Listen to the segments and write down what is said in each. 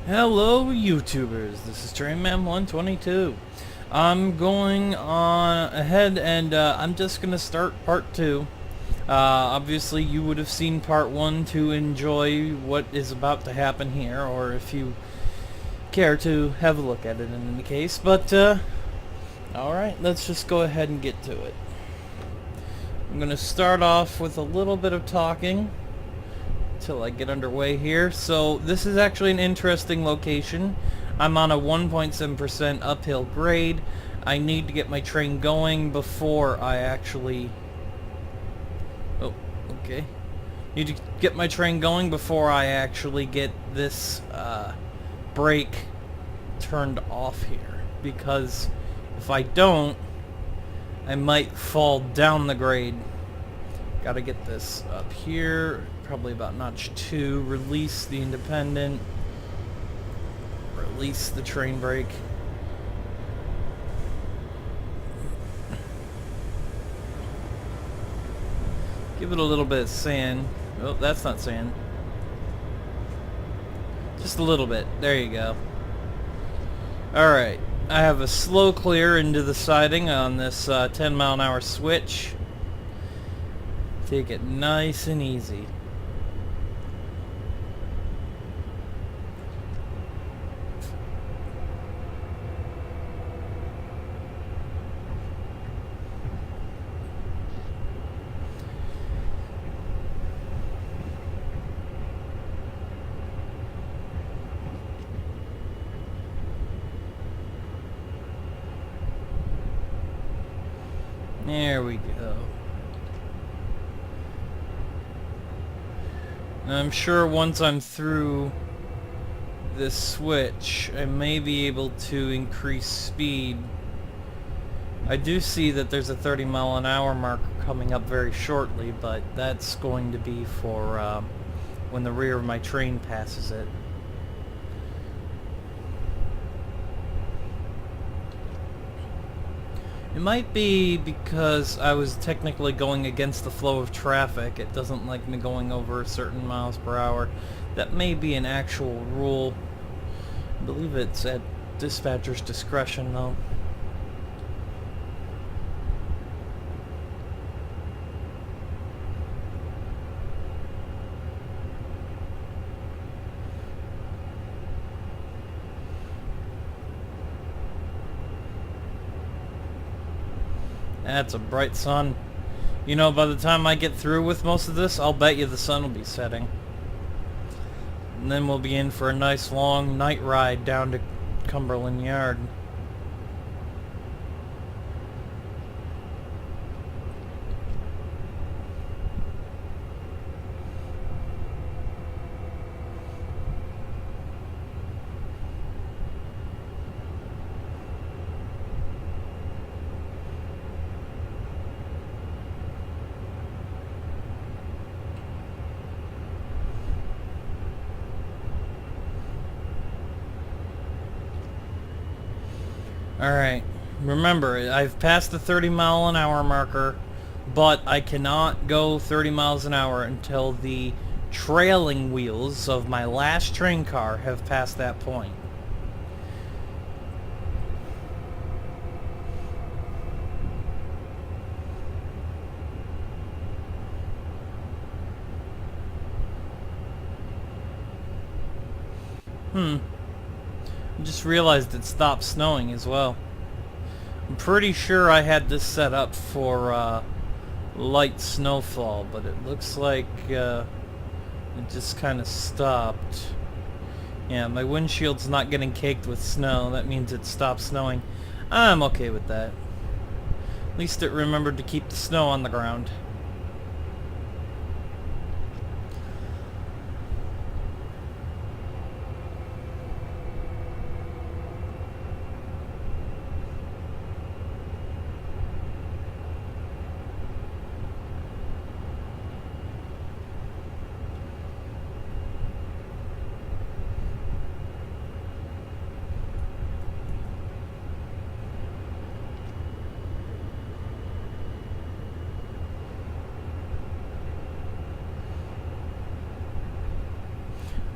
Hello YouTubers, this is Trainman122. I'm going on ahead and I'm just gonna start part 2. Obviously you would have seen part 1 to enjoy what is about to happen here, or if you care to have a look at it in any case, but alright, let's just go ahead and get to it. I'm gonna start off with a little bit of talking till I get underway here. So this is actually an interesting location. I'm on a 1.7% uphill grade. I need to get my train going before I actually... Oh, okay. Need to get my train going before I actually get this brake turned off here. Because if I don't, I might fall down the grade. Gotta get this up here, probably about notch 2, release the independent, release the train brake. Give it a little bit of sand. Oh, that's not sand. Just a little bit. There you go. Alright, I have a slow clear into the siding on this 10-mile-an-hour switch. Take it nice and easy. There we go. I'm sure once I'm through this switch, I may be able to increase speed. I do see that there's a 30-mile-an-hour marker coming up very shortly, but that's going to be for when the rear of my train passes it. It might be because I was technically going against the flow of traffic. It doesn't like me going over certain miles per hour. That may be an actual rule. I believe it's at dispatcher's discretion, though. That's a bright sun. You know, by the time I get through with most of this, I'll bet you the sun will be setting. And then we'll be in for a nice long night ride down to Cumberland Yard. Alright, remember, I've passed the 30-mile-an-hour marker, but I cannot go 30 miles an hour until the trailing wheels of my last train car have passed that point. I just realized it stopped snowing as well. I'm pretty sure I had this set up for light snowfall, but it looks like it just kind of stopped. Yeah, my windshield's not getting caked with snow. That means it stopped snowing. I'm okay with that. At least it remembered to keep the snow on the ground.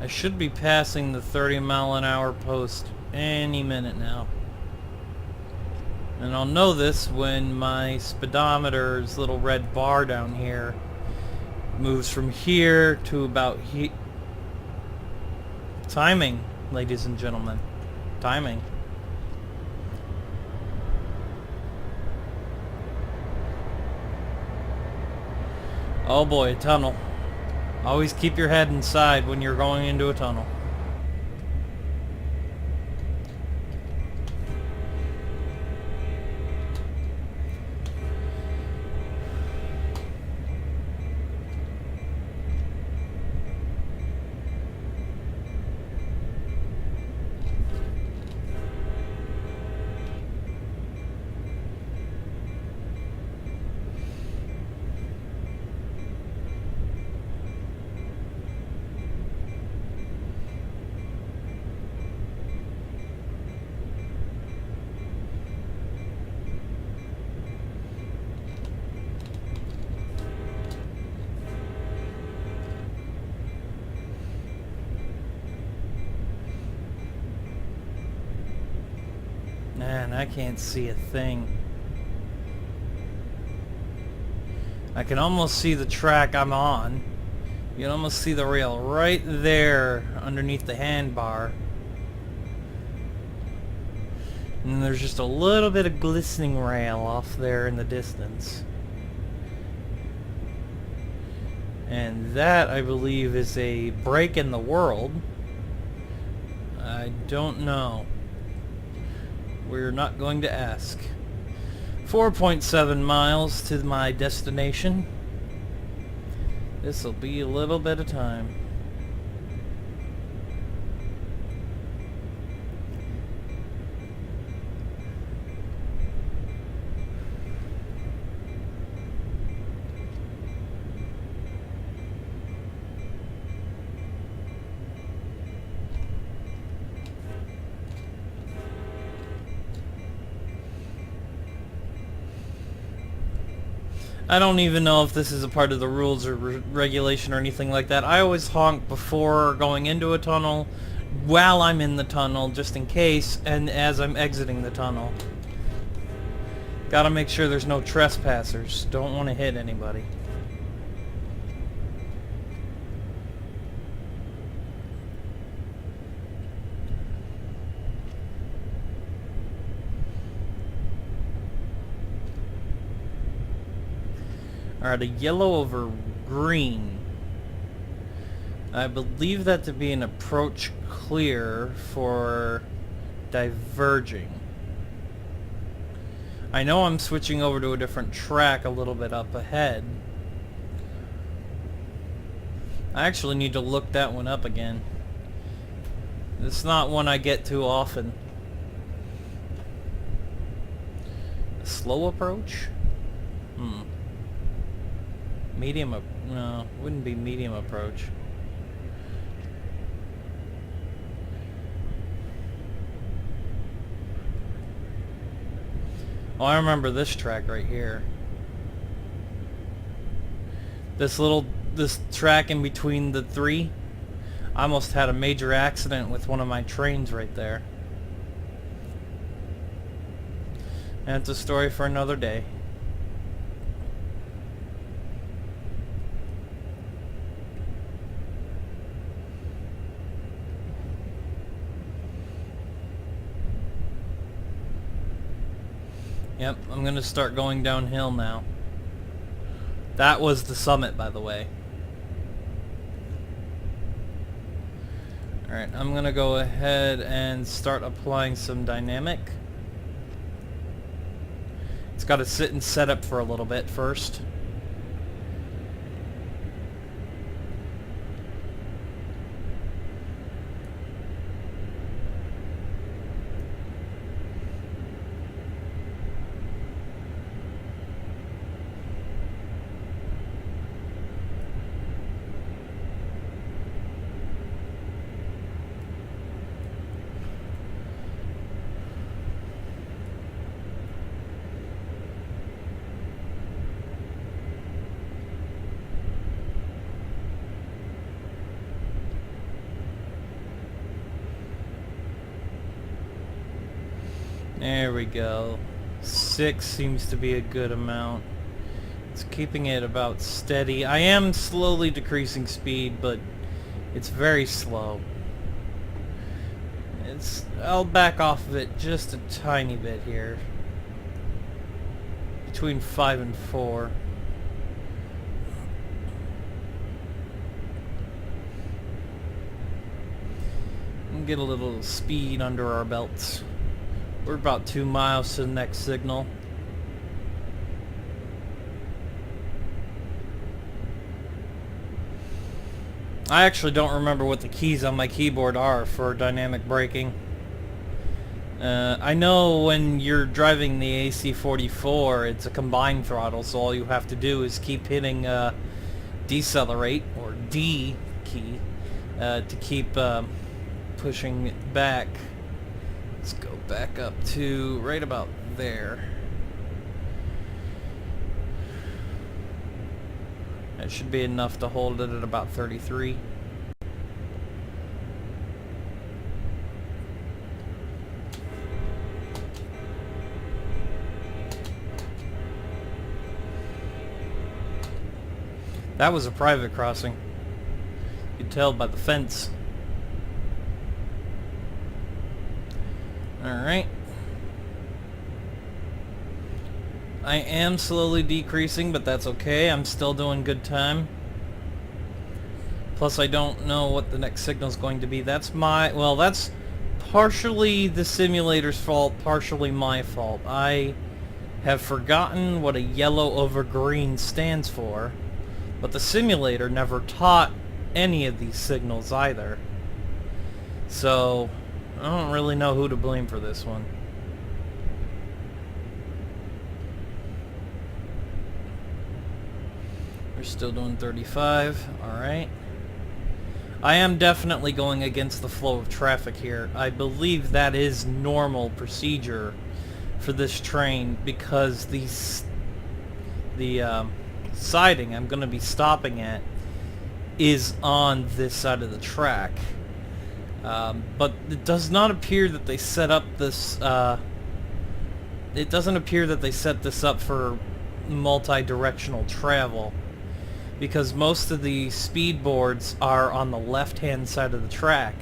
I should be passing the 30-mile-an-hour post any minute now. And I'll know this when my speedometer's little red bar down here moves from here to about here. Timing, ladies and gentlemen. Timing. Oh boy, a tunnel. Always keep your head inside when you're going into a tunnel. Man, I can't see a thing. I can almost see the track I'm on. You can almost see the rail right there underneath the handbar. And there's just a little bit of glistening rail off there in the distance. And that, I believe, is a break in the world. I don't know. We're not going to ask. 4.7 miles to my destination. This'll be a little bit of time. I don't even know if this is a part of the rules or regulation or anything like that. I always honk before going into a tunnel, while I'm in the tunnel, just in case, and as I'm exiting the tunnel. Gotta make sure there's no trespassers. Don't want to hit anybody. Alright, a yellow over green. I believe that to be an approach clear for diverging. I know I'm switching over to a different track a little bit up ahead. I actually need to look that one up again. It's not one I get too often. A slow approach? Medium, no, wouldn't be medium approach. Oh, I remember this track right here. This track in between the three. I almost had a major accident with one of my trains right there. And it's a story for another day. Yep, I'm going to start going downhill now. That was the summit, by the way. Alright, I'm going to go ahead and start applying some dynamic. It's got to sit and set up for a little bit first. There we go. 6 seems to be a good amount. It's keeping it about steady. I am slowly decreasing speed, but it's very slow. I'll back off of it just a tiny bit here. Between 5 and 4. And get a little speed under our belts. We're about 2 miles to the next signal. I actually don't remember what the keys on my keyboard are for dynamic braking. I know when you're driving the AC-44, it's a combined throttle, so all you have to do is keep hitting decelerate, or D key, to keep pushing it back. Let's go back up to right about there. That should be enough to hold it at about 33. That was a private crossing. You could tell by the fence. Alright. I am slowly decreasing, but that's okay. I'm still doing good time. Plus, I don't know what the next signal is going to be. That's partially the simulator's fault, partially my fault. I have forgotten what a yellow over green stands for, but the simulator never taught any of these signals either. So, I don't really know who to blame for this one. We're still doing 35. Alright. I am definitely going against the flow of traffic here. I believe that is normal procedure for this train because the siding I'm going to be stopping at is on this side of the track. But it does not appear that they set up this it doesn't appear that they set this up for multi-directional travel, because most of the speed boards are on the left-hand side of the track.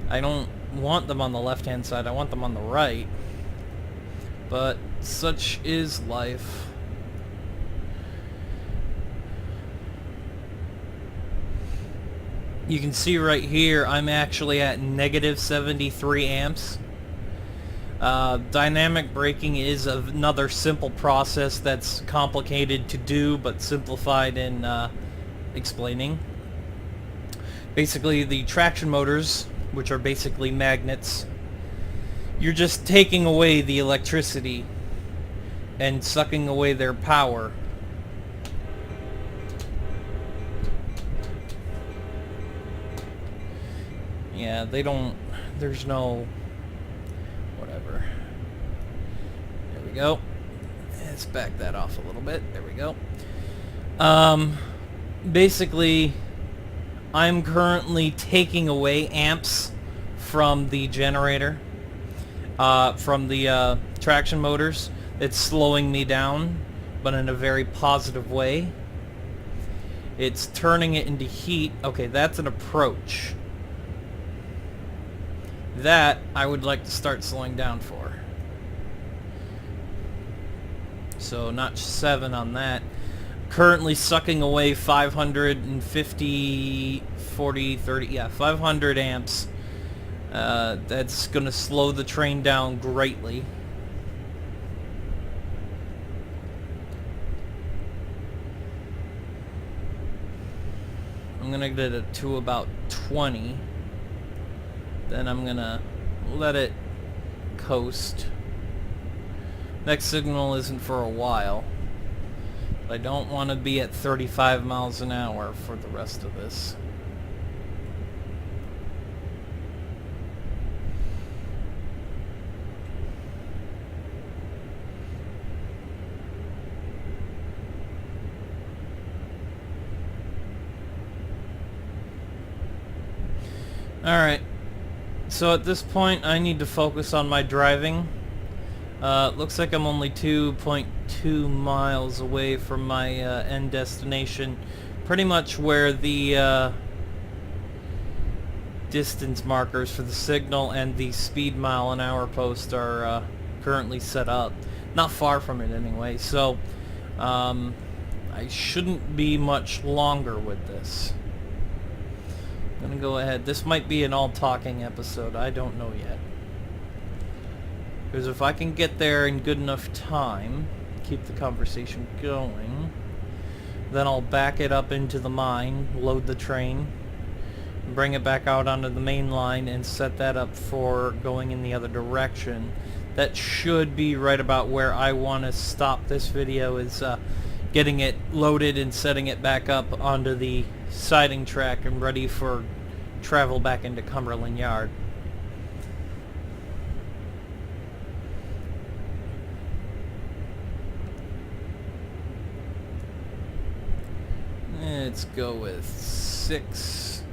I don't want them on the left-hand side, I want them on the right. But such is life. You can see right here I'm actually at negative 73 amps. Dynamic braking is another simple process that's complicated to do but simplified in explaining. Basically, the traction motors, which are basically magnets, you're just taking away the electricity and sucking away their power. Yeah, they don't, there's no, whatever. There we go. Let's back that off a little bit. There we go. Basically, I'm currently taking away amps from the generator, from the traction motors. It's slowing me down, but in a very positive way. It's turning it into heat. Okay, that's an approach. That I would like to start slowing down for. So notch 7 on that. Currently sucking away 550, 40, 30, yeah, 500 amps. That's going to slow the train down greatly. I'm going to get it to about 20. Then I'm gonna let it coast. Next signal isn't for a while. But I don't want to be at 35 miles an hour for the rest of this. Alright. So at this point, I need to focus on my driving. Looks like I'm only 2.2 miles away from my end destination. Pretty much where the distance markers for the signal and the speed mile an hour post are currently set up. Not far from it anyway, so I shouldn't be much longer with this. I'm gonna go ahead. This might be an all-talking episode. I don't know yet. Because if I can get there in good enough time, keep the conversation going, then I'll back it up into the mine, load the train, bring it back out onto the main line, and set that up for going in the other direction. That should be right about where I want to stop this video, is getting it loaded and setting it back up onto the siding track and ready for travel back into Cumberland Yard. Let's go with 6.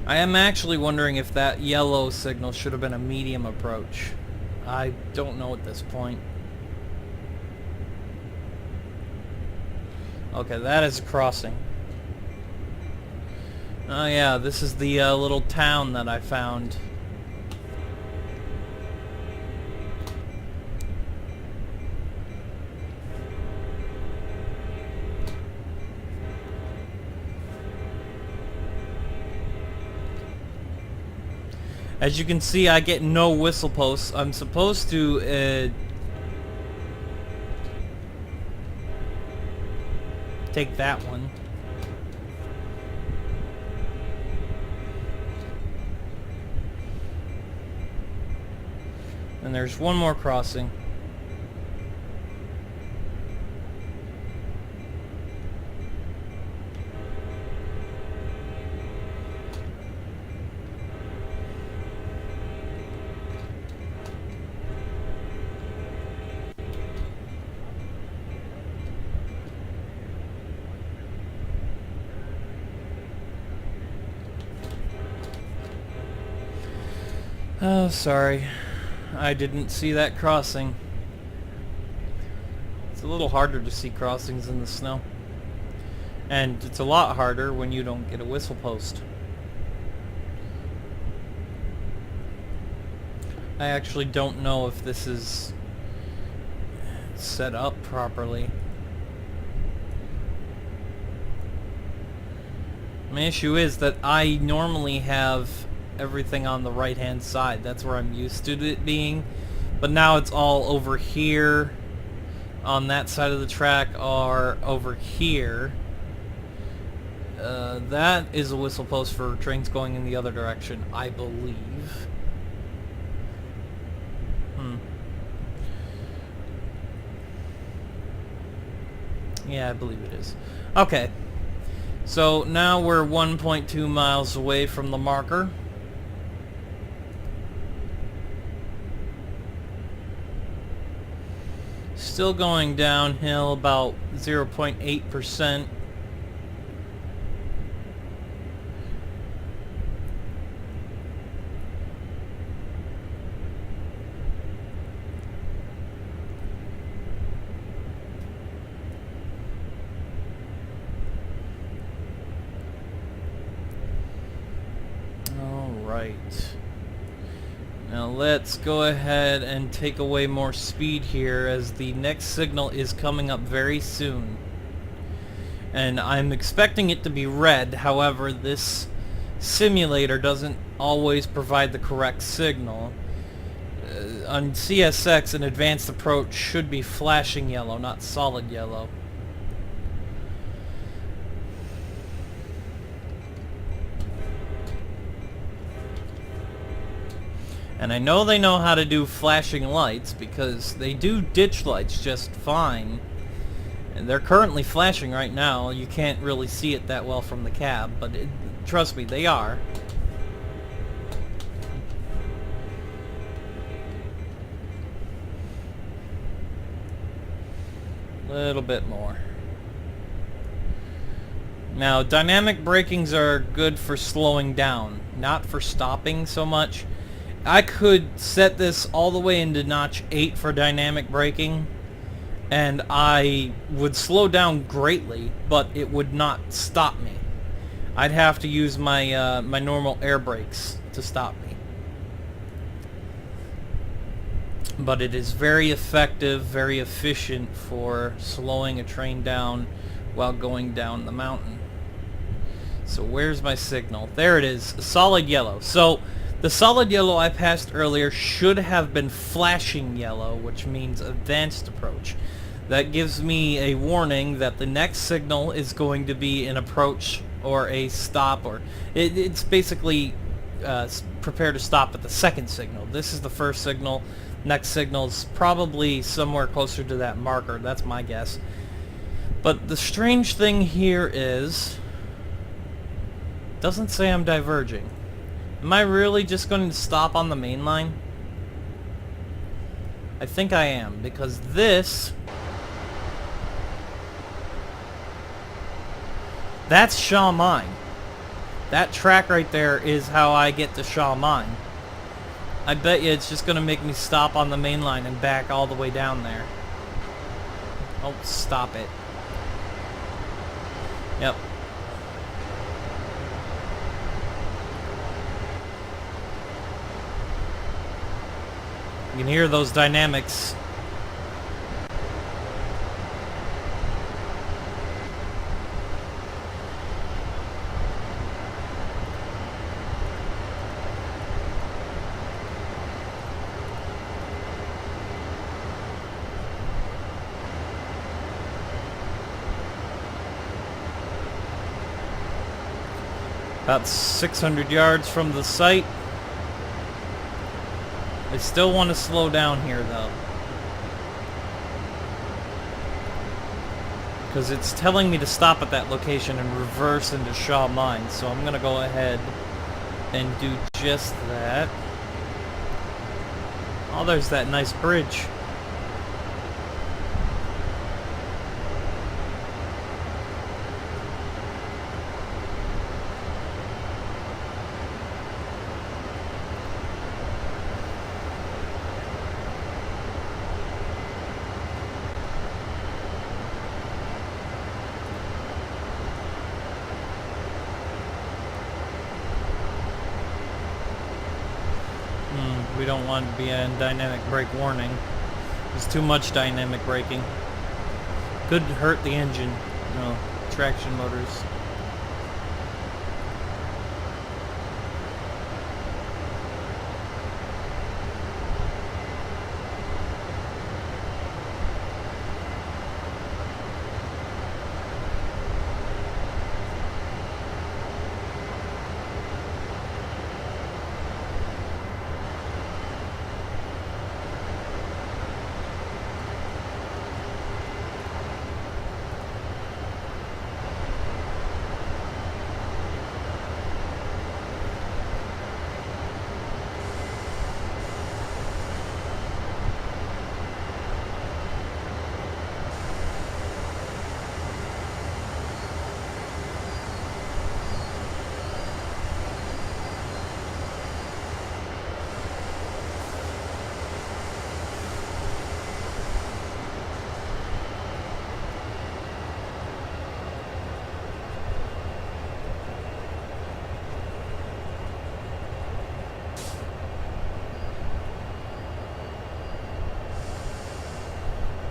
I am actually wondering if that yellow signal should have been a medium approach. I don't know at this point. Okay, that is a crossing. Oh yeah, this is the little town that I found. As you can see, I get no whistle posts. I'm supposed to take that one. And there's one more crossing. Oh, sorry. I didn't see that crossing. It's a little harder to see crossings in the snow. And it's a lot harder when you don't get a whistle post. I actually don't know if this is set up properly. My issue is that I normally have everything on the right hand side. That's where I'm used to it being, but now it's all over here on that side of the track, or over here. That is a whistle post for trains going in the other direction, I believe. Yeah, I believe it is. Okay, so now we're 1.2 miles away from the marker. Still going downhill about 0.8%. All right. Now let's go ahead and take away more speed here, as the next signal is coming up very soon. And I'm expecting it to be red. However, this simulator doesn't always provide the correct signal. On CSX, an advanced approach should be flashing yellow, not solid yellow. And I know they know how to do flashing lights, because they do ditch lights just fine. And they're currently flashing right now. You can't really see it that well from the cab, but trust me, they are. A little bit more. Now, dynamic brakings are good for slowing down. not for stopping so much. I could set this all the way into notch 8 for dynamic braking, and I would slow down greatly, but it would not stop me. I'd have to use my my normal air brakes to stop me. But it is very effective, very efficient for slowing a train down while going down the mountain. So where's my signal? There it is, solid yellow. So the solid yellow I passed earlier should have been flashing yellow, which means advanced approach. That gives me a warning that the next signal is going to be an approach or a stop, or it's basically prepare to stop at the second signal. This is the first signal. Next signal is probably somewhere closer to that marker. That's my guess. But the strange thing here is, it doesn't say I'm diverging. Am I really just going to stop on the main line? I think I am, because this... that's Shaw Mine. That track right there is how I get to Shaw Mine. I bet you it's just going to make me stop on the main line and back all the way down there. Oh, stop it. Yep. You can hear those dynamics. About 600 yards from the site. I still want to slow down here though, because it's telling me to stop at that location and reverse into Shaw Mine, so I'm gonna go ahead and do just that. Oh, there's that nice bridge. We don't want to be in dynamic brake warning. There's too much dynamic braking. Could hurt the engine, you know, traction motors.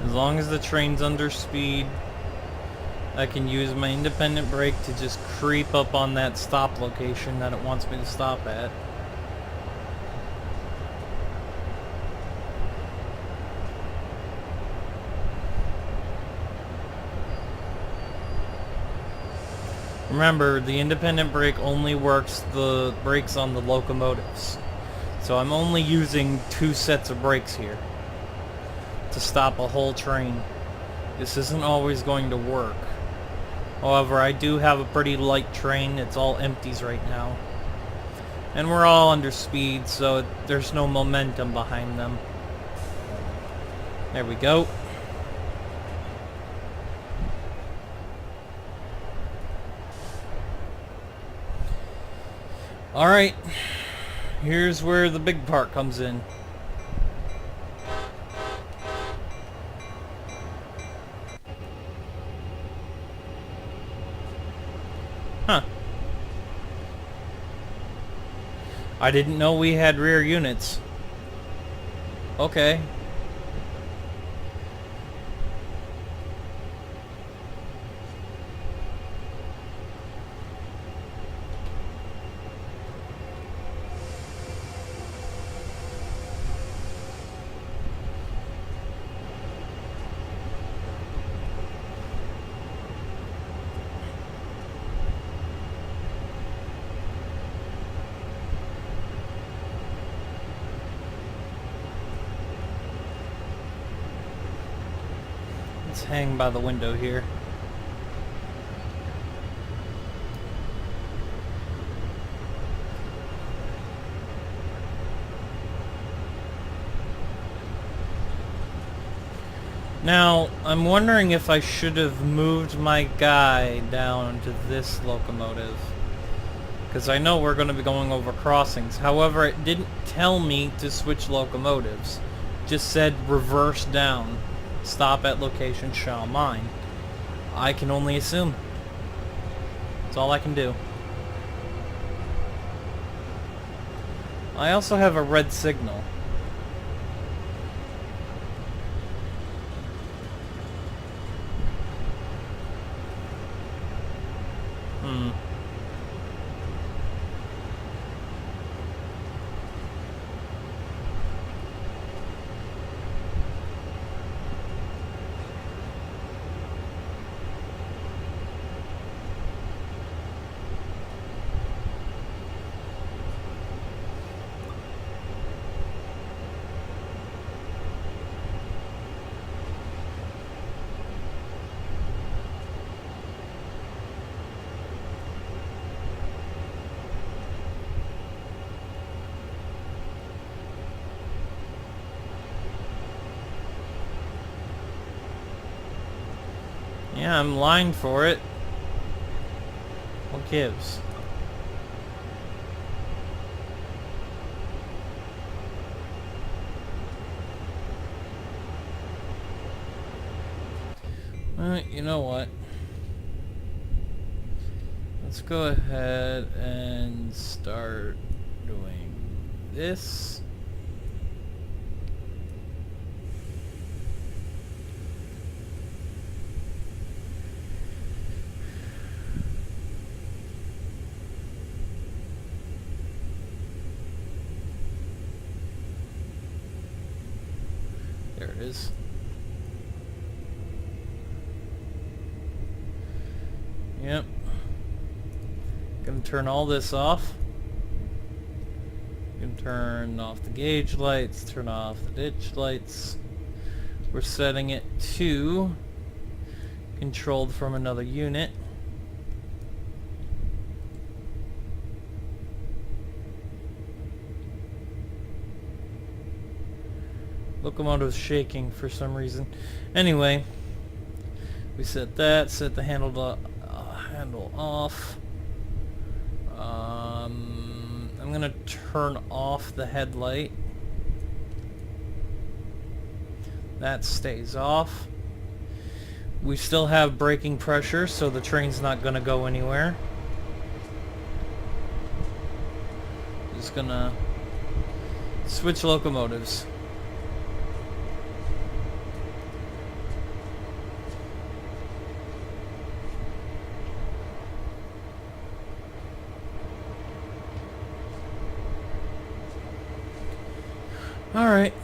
As long as the train's under speed, I can use my independent brake to just creep up on that stop location that it wants me to stop at. Remember, the independent brake only works the brakes on the locomotives. So I'm only using 2 sets of brakes here to stop a whole train. This isn't always going to work. However, I do have a pretty light train. It's all empties right now. And we're all under speed, so there's no momentum behind them. There we go. Alright, here's where the big part comes in. Huh. I didn't know we had rear units. Okay. Let's hang by the window here. Now, I'm wondering if I should have moved my guy down to this locomotive. Because I know we're going to be going over crossings. However, it didn't tell me to switch locomotives. It just said reverse down. Stop at location shall mine. I can only assume. That's all I can do. I also have a red signal. Yeah, I'm lined for it. What gives? You know what? Let's go ahead and start doing this. There it is. Yep. Gonna turn all this off. Gonna turn off the gauge lights, turn off the ditch lights. We're setting it to controlled from another unit. Locomotive's shaking for some reason. Anyway, we set that, set the handle off. I'm gonna turn off the headlight. That stays off. We still have braking pressure, so the train's not gonna go anywhere. Just gonna switch locomotives. All right.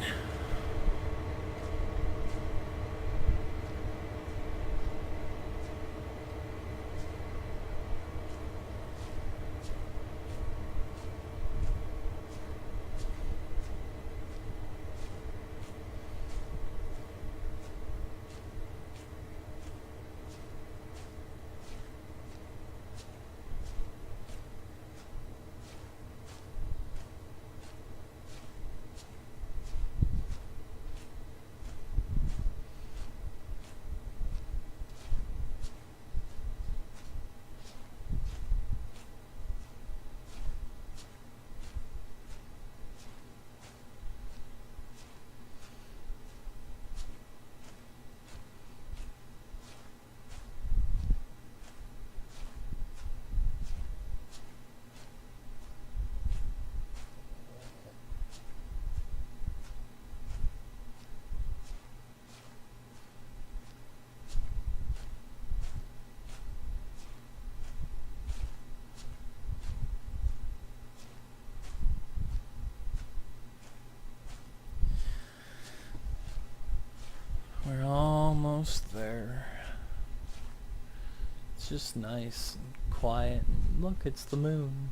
just nice and quiet. Look, it's the moon.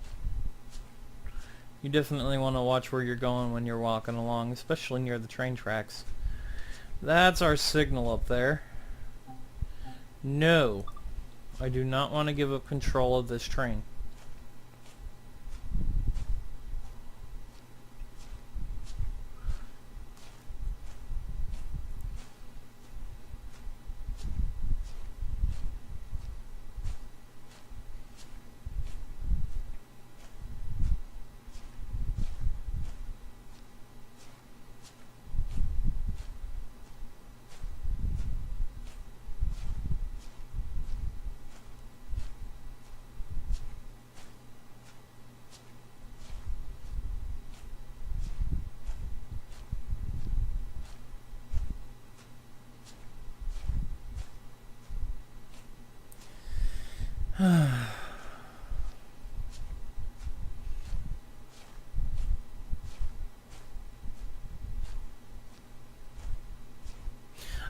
You definitely want to watch where you're going when you're walking along, especially near the train tracks. That's our signal up there. No, I do not want to give up control of this train.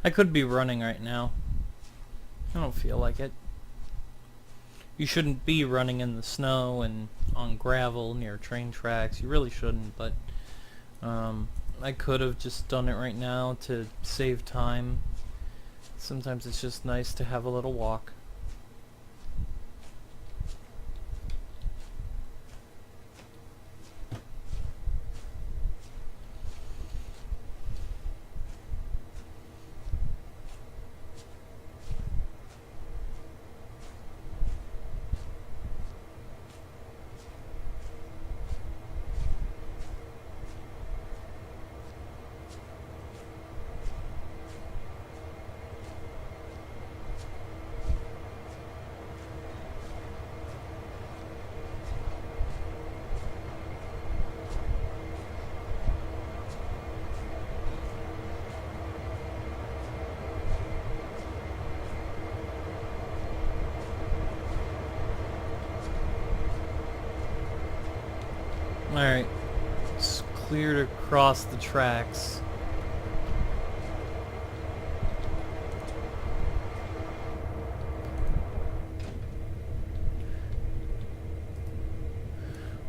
I could be running right now. I don't feel like it. You shouldn't be running in the snow and on gravel near train tracks. You really shouldn't, but I could have just done it right now to save time. Sometimes it's just nice to have a little walk. Alright, it's clear to cross the tracks.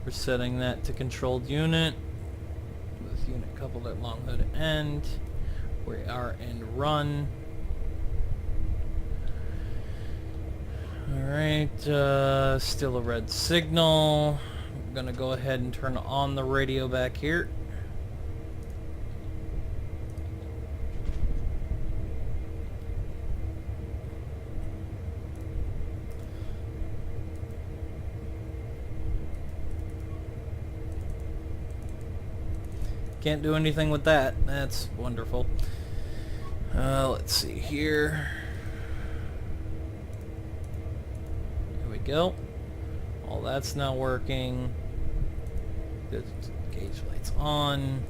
We're setting that to controlled unit. With unit coupled at long hood end. We are in run. Alright, still a red signal. I'm gonna go ahead and turn on the radio back here. Can't do anything with that. That's wonderful. Let's see here. Here we go. All that's now working. The gauge light's on.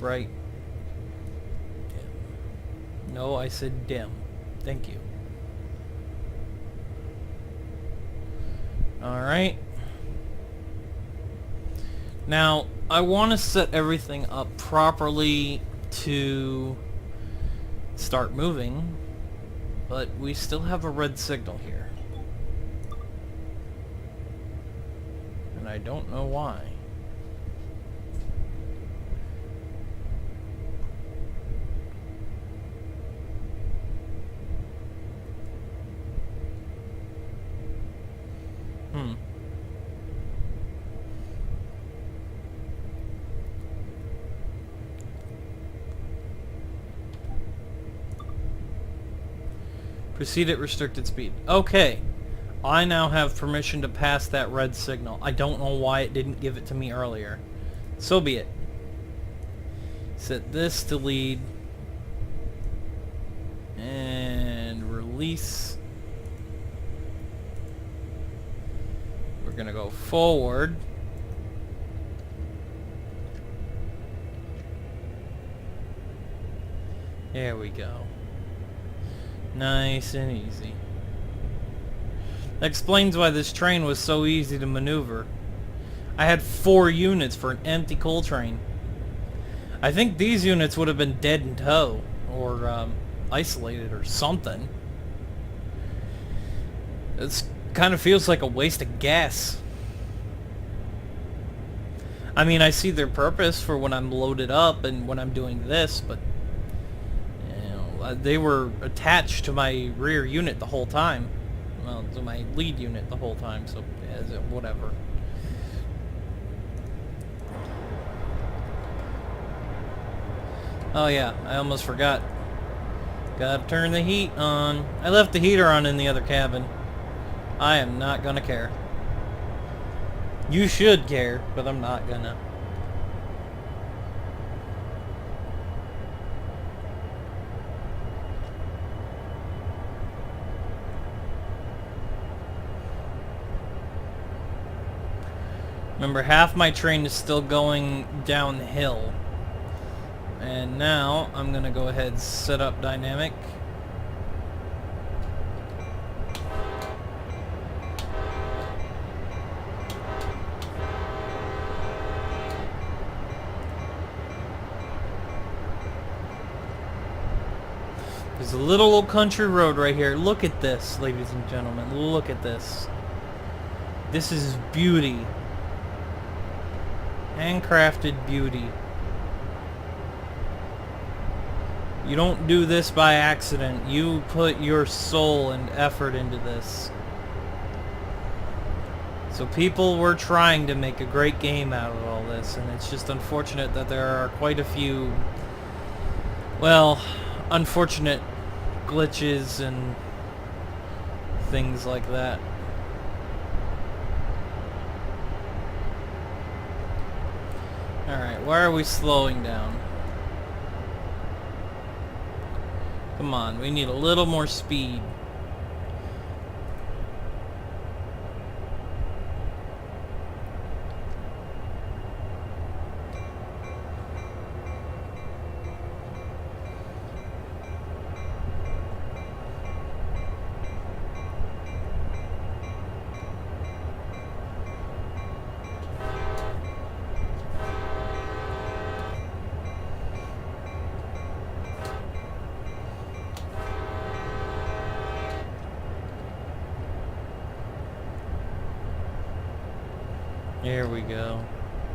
Bright. Dim. No, I said dim. Thank you. Alright. Now, I want to set everything up properly to start moving, but we still have a red signal here. And I don't know why. Proceed at restricted speed. Okay. I now have permission to pass that red signal. I don't know why it didn't give it to me earlier. So be it. Set this to lead. And release. We're going to go forward. There we go. Nice and easy. That explains why this train was so easy to maneuver. I had 4 units for an empty coal train. I think these units would have been dead in tow, or isolated or something. It's kind of feels like a waste of gas. I mean, I see their purpose for when I'm loaded up and when I'm doing this, but you know, they were attached to my rear unit the whole time. Well, to my lead unit the whole time, so yeah, whatever. Oh yeah, I almost forgot. Gotta turn the heat on. I left the heater on in the other cabin. I am not gonna care. You should care, but I'm not gonna. Remember, half my train is still going downhill. And now I'm gonna go ahead and set up dynamic. There's a little old country road right here. Look at this, ladies and gentlemen. Look at this. This is beauty. Handcrafted beauty. You don't do this by accident. You put your soul and effort into this. So people were trying to make a great game out of all this, and it's just unfortunate that there are quite a few, well, unfortunate glitches and things like that. Alright, why are we slowing down? Come on, we need a little more speed. There we go.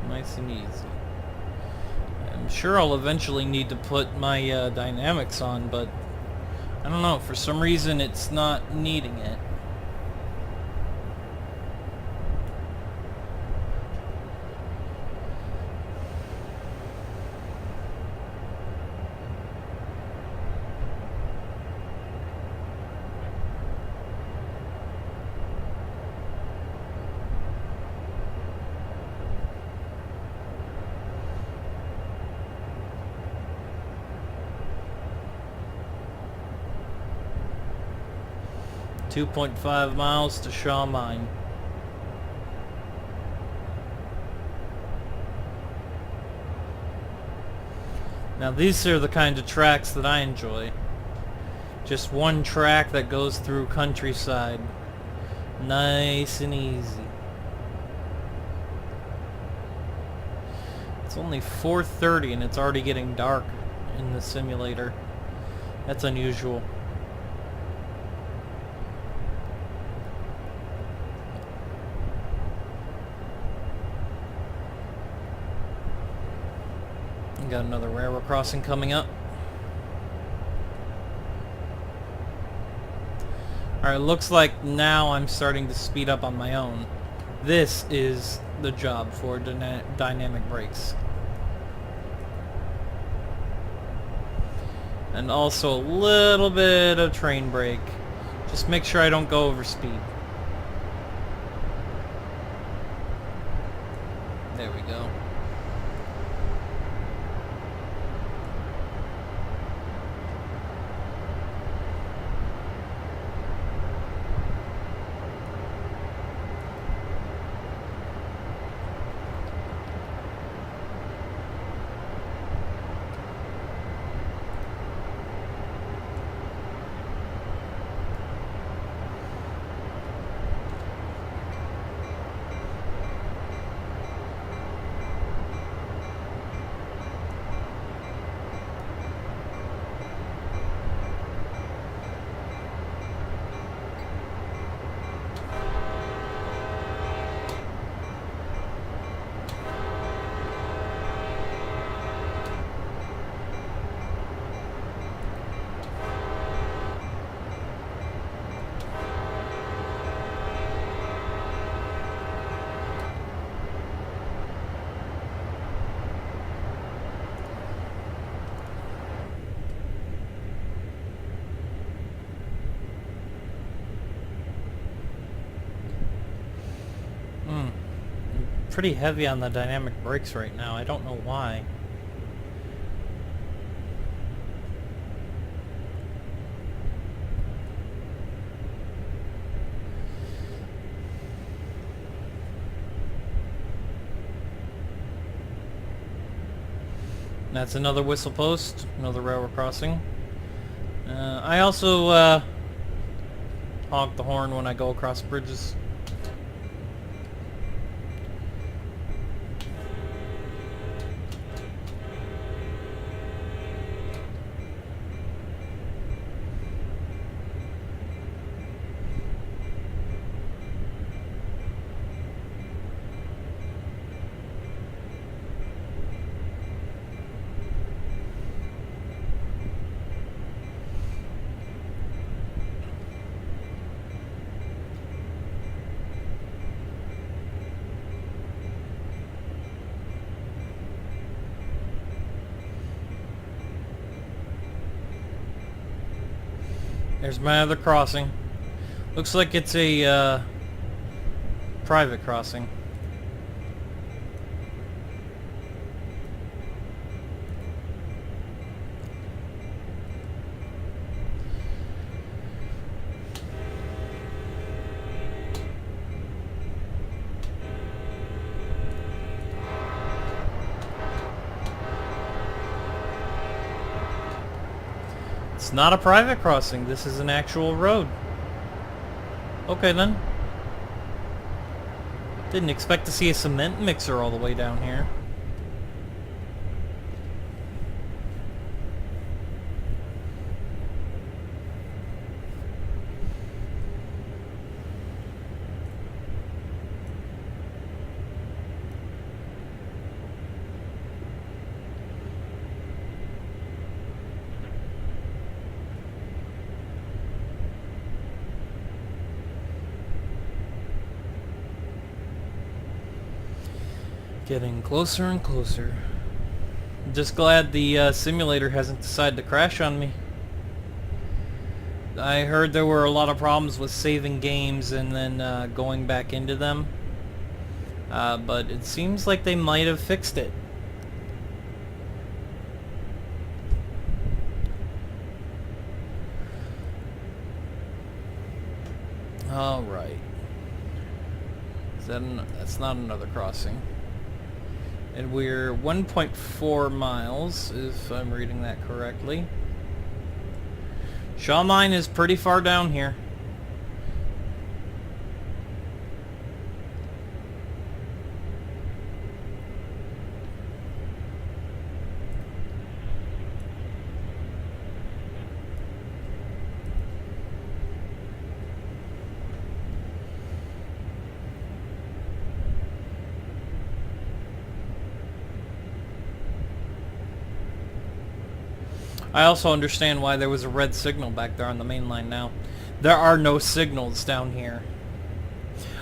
Nice and easy. I'm sure I'll eventually need to put my dynamics on, but I don't know, for some reason it's not needing it. .5 miles to Shaw Mine. Now these are the kind of tracks that I enjoy. Just one track that goes through countryside. Nice and easy. It's only 4:30 and it's already getting dark in the simulator. That's unusual. Got another railroad crossing coming up. Alright, looks like now I'm starting to speed up on my own. This is the job for dynamic brakes. And also a little bit of train brake. Just make sure I don't go over speed. There we go. pretty heavy on the dynamic brakes right now. I don't know why. That's another whistle post, another railroad crossing. I also honk the horn when I go across bridges. There's my other crossing. Looks like it's a private crossing. It's not a private crossing. This is an actual road. Okay then. Didn't expect to see a cement mixer all the way down here. Getting closer and closer. Just glad the simulator hasn't decided to crash on me. I heard there were a lot of problems with saving games and then going back into them. But it seems like they might have fixed it. Alright. That's not another crossing. And we're 1.4 miles, if I'm reading that correctly. Shaw Mine is pretty far down here. I also understand why there was a red signal back there on the main line now. There are no signals down here.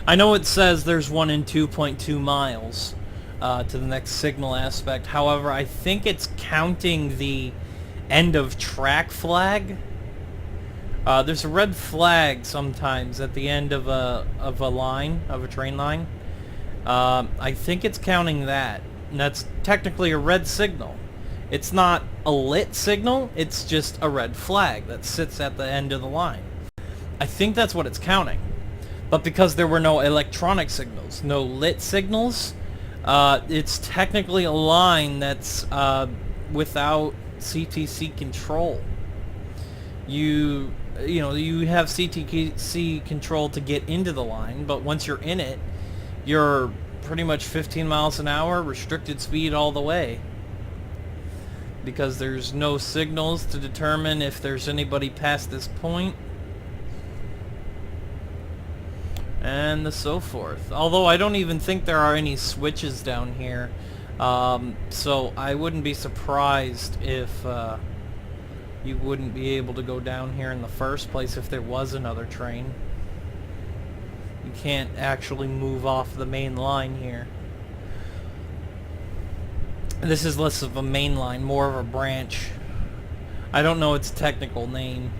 I know it says there's one in 2.2 miles to the next signal aspect. However, I think it's counting the end of track flag. There's a red flag sometimes at the end of a line, of a train line. I think it's counting that. And that's technically a red signal. It's not a lit signal, it's just a red flag that sits at the end of the line. I think that's what it's counting. But because there were no electronic signals, no lit signals, it's technically a line that's without CTC control. You have CTC control to get into the line, but once you're in it, you're pretty much 15 miles an hour, restricted speed all the way. Because there's no signals to determine if there's anybody past this point. And so forth. Although I don't even think there are any switches down here. So I wouldn't be surprised if you wouldn't be able to go down here in the first place if there was another train. You can't actually move off the main line here. This is less of a main line, more of a branch. I don't know its technical name.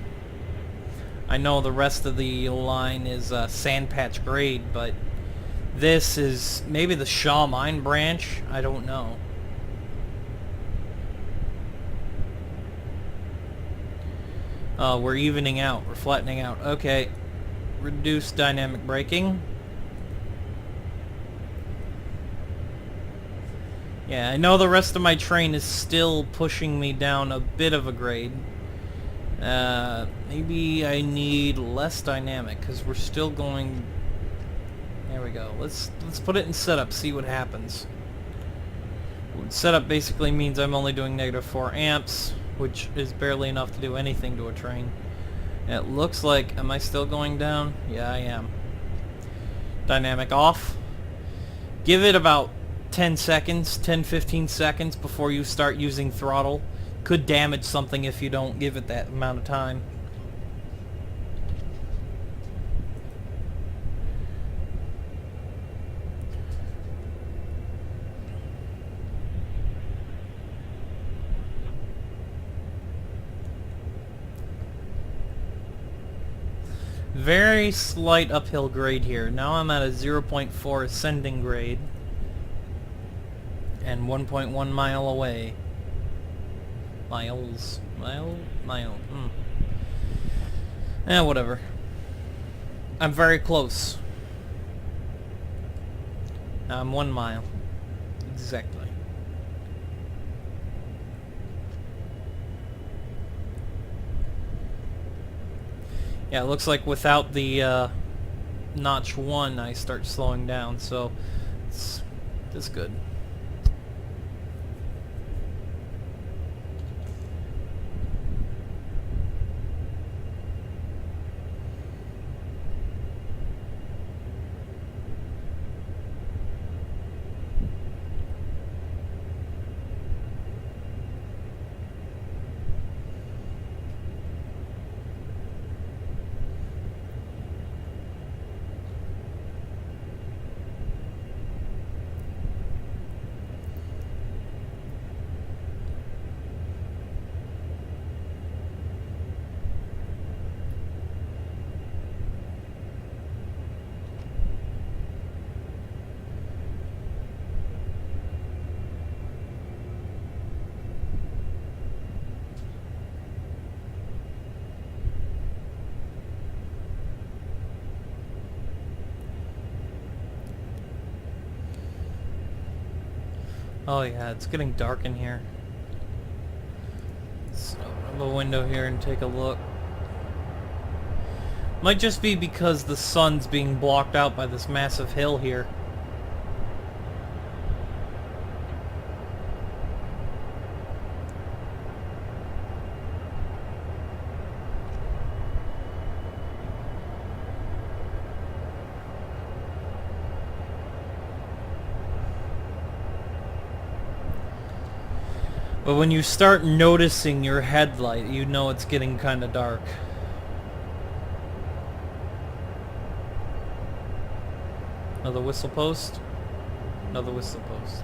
I know the rest of the line is sand patch grade, but This is maybe the Shaw Mine branch. I don't know. We're evening out. We're flattening out. Okay. Reduce dynamic braking. Yeah, I know the rest of my train is still pushing me down a bit of a grade. Maybe I need less dynamic, because we're still going... There we go. Let's put it in setup, see what happens. Setup basically means I'm only doing -4 amps, which is barely enough to do anything to a train. It looks like... Am I still going down? Yeah, I am. Dynamic off. Give it about 10 seconds, 10-15 seconds before you start using throttle. Could damage something if you don't give it that amount of time. Very slight uphill grade here. Now I'm at a 0.4 ascending grade. And 1.1 mile away. Miles. Mile? Whatever. I'm very close. I'm 1 mile. Exactly. Yeah, it looks like without the notch 1 I start slowing down, so it's good. Oh yeah, it's getting dark in here. Let's open up a window here and take a look. Might just be because the sun's being blocked out by this massive hill here. But when you start noticing your headlight, you know it's getting kind of dark. Another whistle post. Another whistle post.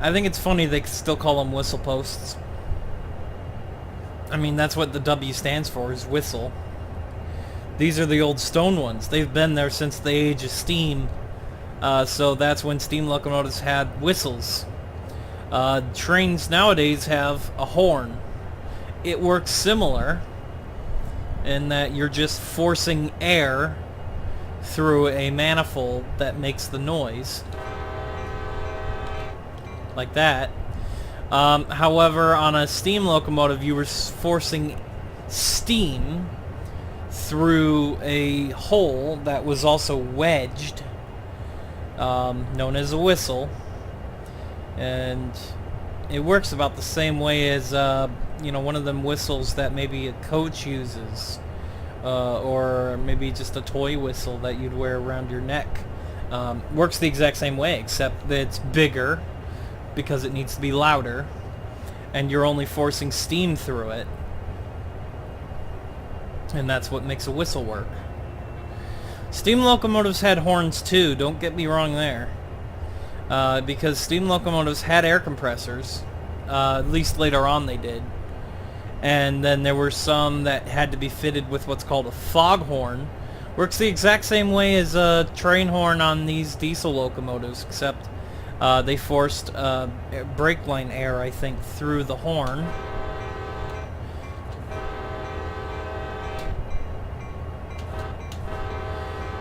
I think it's funny they still call them whistle posts. I mean, that's what the W stands for, is whistle. These are the old stone ones. They've been there since the age of steam. So that's when steam locomotives had whistles. Trains nowadays have a horn. It works similar in that you're just forcing air through a manifold that makes the noise. Like that. However, on a steam locomotive, you were forcing steam through a hole that was also wedged, known as a whistle, and it works about the same way as one of them whistles that maybe a coach uses, or maybe just a toy whistle that you'd wear around your neck. Works the exact same way, except that it's bigger because it needs to be louder, and you're only forcing steam through it. and that's what makes a whistle work. Steam locomotives had horns too, don't get me wrong there. Because steam locomotives had air compressors. At least later on they did. And then there were some that had to be fitted with what's called a foghorn. Works the exact same way as a train horn on these diesel locomotives, except they forced brake line air, I think, through the horn.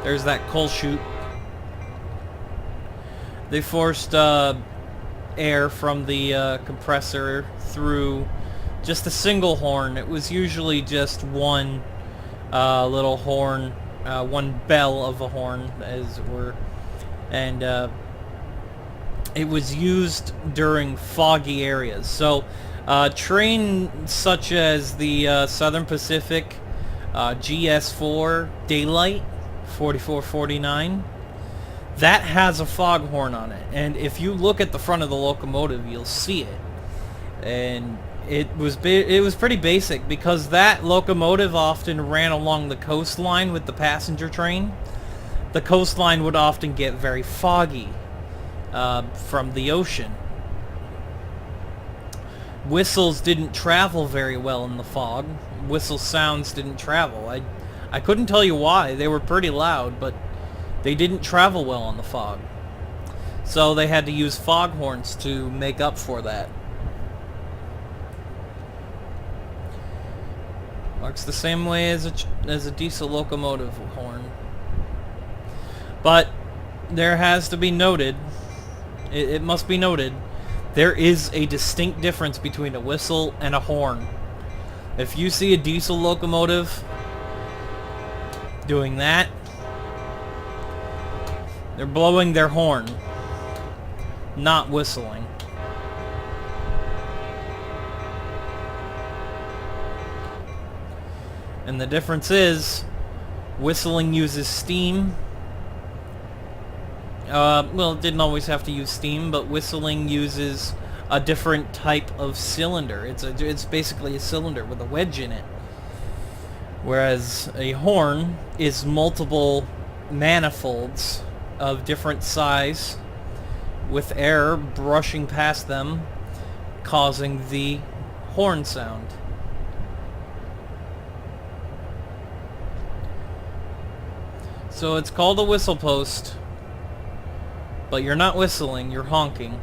There's that coal chute. They forced air from the compressor through just a single horn. It was usually just one little horn, one bell of a horn, as it were. And it was used during foggy areas. So trains such as the Southern Pacific GS4 Daylight 4449, that has a foghorn on it, and if you look at the front of the locomotive, you'll see it. And it was pretty basic, because that locomotive often ran along the coastline with the passenger train. The coastline would often get very foggy from the ocean. Whistles didn't travel very well in the fog. Whistle sounds didn't travel. I couldn't tell you why. They were pretty loud, but they didn't travel well in the fog. So they had to use foghorns to make up for that. Works the same way as a diesel locomotive horn. But there has to be noted, it must be noted, there is a distinct difference between a whistle and a horn. If you see a diesel locomotive doing that, they're blowing their horn, not whistling. And the difference is, whistling uses steam. Well, it didn't always have to use steam, but whistling uses a different type of cylinder. It's basically a cylinder with a wedge in it. Whereas a horn is multiple manifolds of different size with air brushing past them, causing the horn sound. So it's called a whistle post, but you're not whistling, you're honking.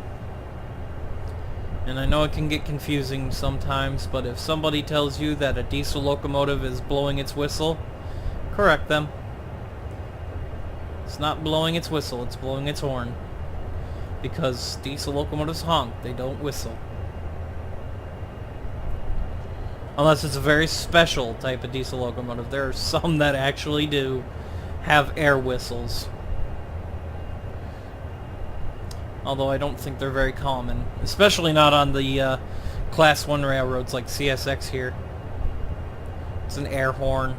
And I know it can get confusing sometimes, but if somebody tells you that a diesel locomotive is blowing its whistle, correct them. It's not blowing its whistle, it's blowing its horn. Because diesel locomotives honk, they don't whistle. Unless it's a very special type of diesel locomotive. There are some that actually do have air whistles. Although I don't think they're very common. Especially not on the Class 1 railroads like CSX here. It's an air horn.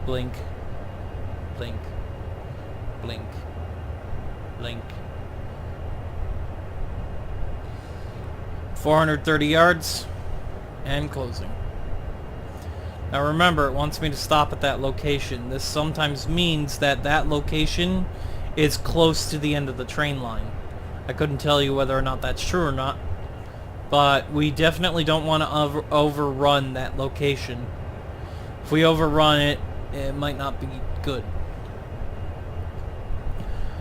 Blink. Blink. Blink. Blink. 430 yards. And closing. Now remember, it wants me to stop at that location. This sometimes means that that location is close to the end of the train line. I couldn't tell you whether or not that's true or not, but we definitely don't want to overrun that location. If we overrun it, it might not be good.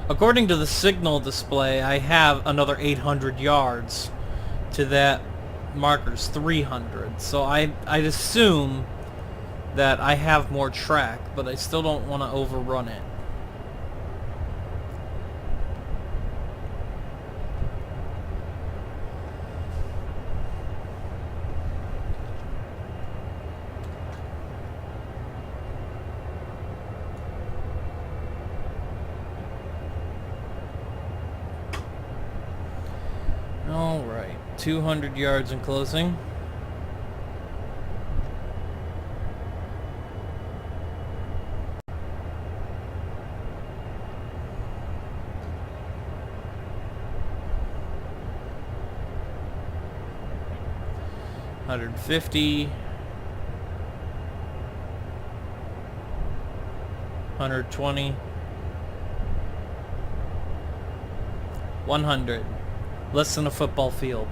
According to the signal display, I have another 800 yards to that marker's 300. So I'd assume that I have more track, but I still don't want to overrun it. Alright, 200 yards in closing. 150, 120, 100. Less than a football field.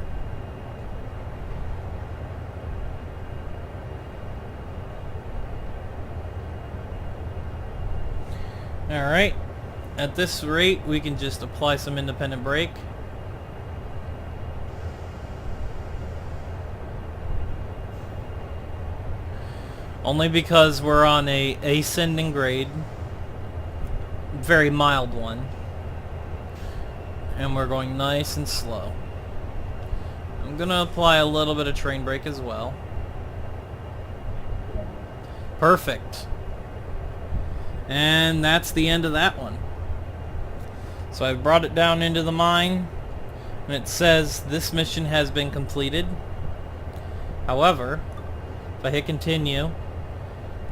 Alright, at this rate we can just apply some independent brake. Only because we're on a ascending grade, very mild one, and we're going nice and slow. I'm gonna apply a little bit of train brake as well. Perfect. And that's the end of that one. So I've brought it down into the mine, and it says this mission has been completed. However, if I hit continue,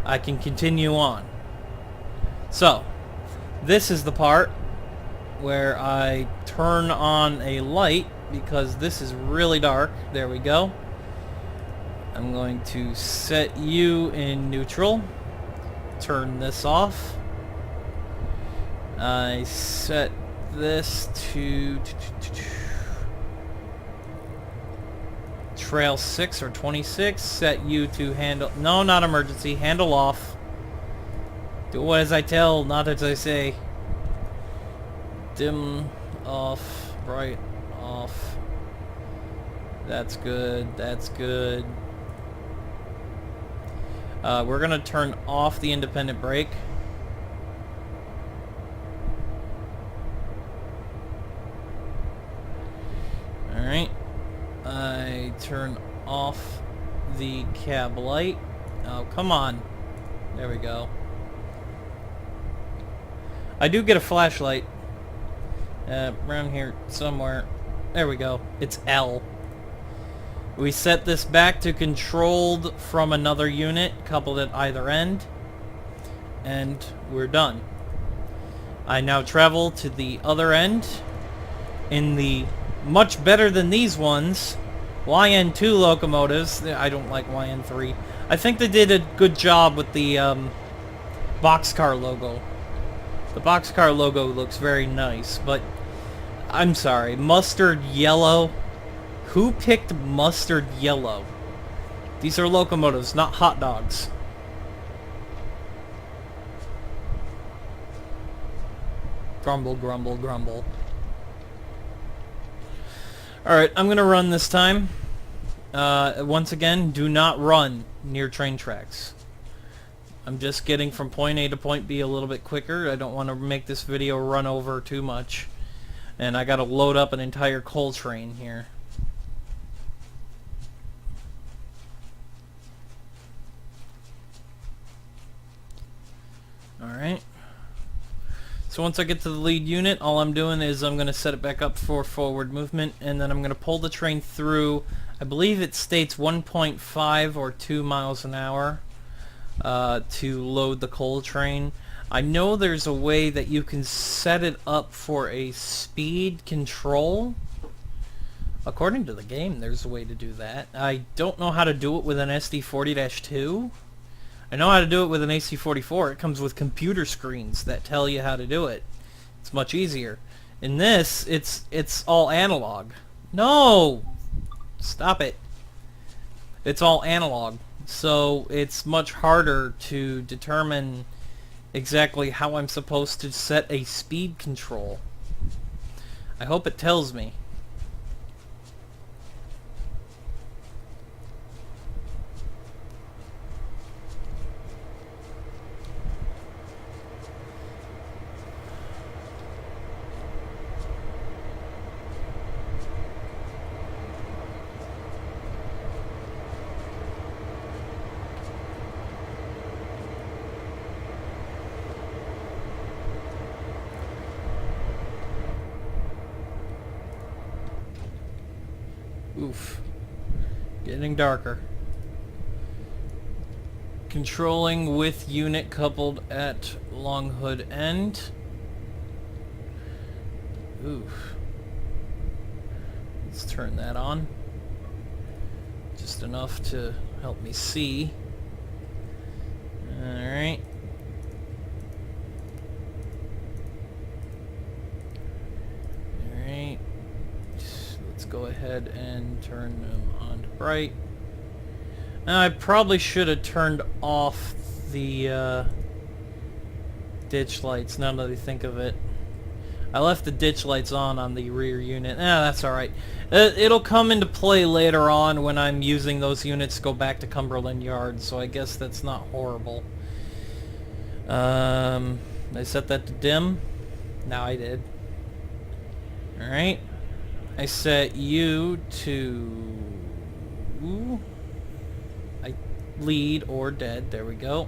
I can continue on. So, this is the part where I turn on a light because this is really dark. There we go. I'm going to set you in neutral. Turn this off. I set this to trail 6 or 26. Set you to handle, no, not emergency, handle off. Do what as I tell, not as I say. Dim off, bright off. That's good, that's good. We're gonna turn off the independent brake. Alright. I turn off the cab light. Oh, come on. There we go. I do get a flashlight. Around here somewhere. There we go. It's L. We set this back to controlled from another unit, coupled at either end, and we're done. I now travel to the other end in the much better than these ones YN2 locomotives. I don't like YN3. I think they did a good job with the boxcar logo. The boxcar logo looks very nice, but I'm sorry, mustard yellow? Who picked mustard yellow? These are locomotives, not hot dogs. Grumble, grumble, grumble. Alright, I'm gonna run this time. Once again, do not run near train tracks. I'm just getting from point A to point B a little bit quicker. I don't want to make this video run over too much. And I gotta load up an entire coal train here. Alright. So once I get to the lead unit, all I'm doing is I'm going to set it back up for forward movement, and then I'm going to pull the train through, I believe it states 1.5 or 2 miles an hour to load the coal train. I know there's a way that you can set it up for a speed control. According to the game, there's a way to do that. I don't know how to do it with an SD40-2. I know how to do it with an AC44. It comes with computer screens that tell you how to do it. It's much easier. In this, it's all analog. No! Stop it. It's all analog. So it's much harder to determine exactly how I'm supposed to set a speed control. I hope it tells me. Oof. Getting darker. Controlling with unit coupled at long hood end. Oof. Let's turn that on. Just just enough to help me see. Alright. Alright. Let's go ahead and turn them on to bright. Now, I probably should have turned off the ditch lights, now that I think of it. I left the ditch lights on the rear unit. That's alright. It'll come into play later on when I'm using those units to go back to Cumberland Yard, so I guess that's not horrible. I set that to dim. Now I did. Alright. I set you to... lead or dead. There we go.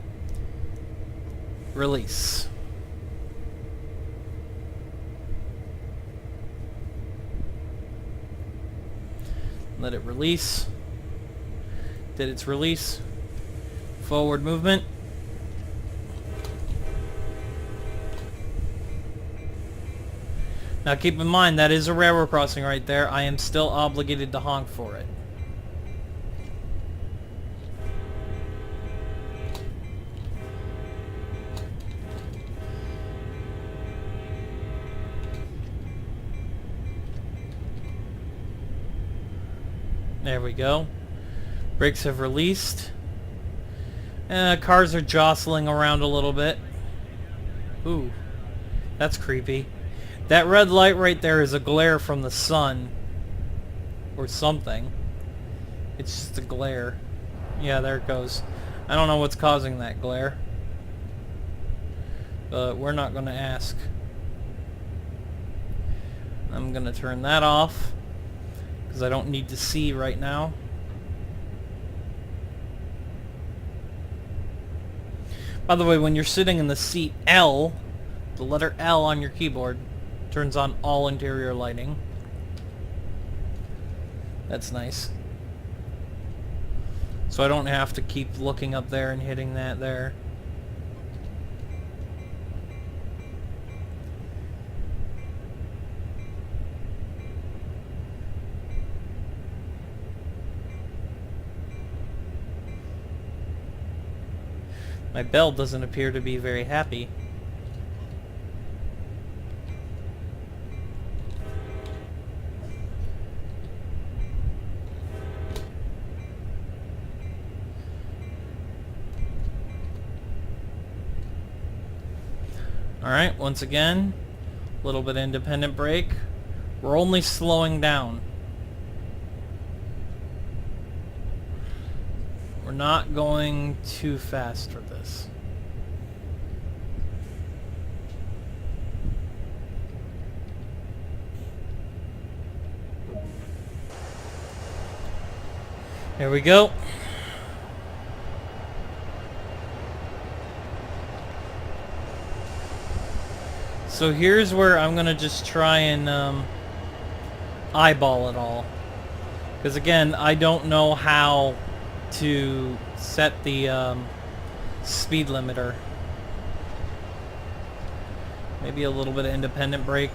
Release. Let it release. Did its release. Forward movement. Now keep in mind, that is a railroad crossing right there. I am still obligated to honk for it. There we go. Brakes have released. Cars are jostling around a little bit. Ooh, that's creepy. That red light right there is a glare from the sun. Or something. It's just a glare. Yeah, there it goes. I don't know what's causing that glare. But we're not going to ask. I'm going to turn that off, because I don't need to see right now. By the way, when you're sitting in the seat L, the letter L on your keyboard turns on all interior lighting. That's nice. So I don't have to keep looking up there and hitting that there. My bell doesn't appear to be very happy. Alright, once again, a little bit of independent brake. We're only slowing down. We're not going too fast for this. Here we go. So here's where I'm gonna just try and eyeball it all, because again, I don't know how to set the speed limiter. Maybe a little bit of independent brake. ,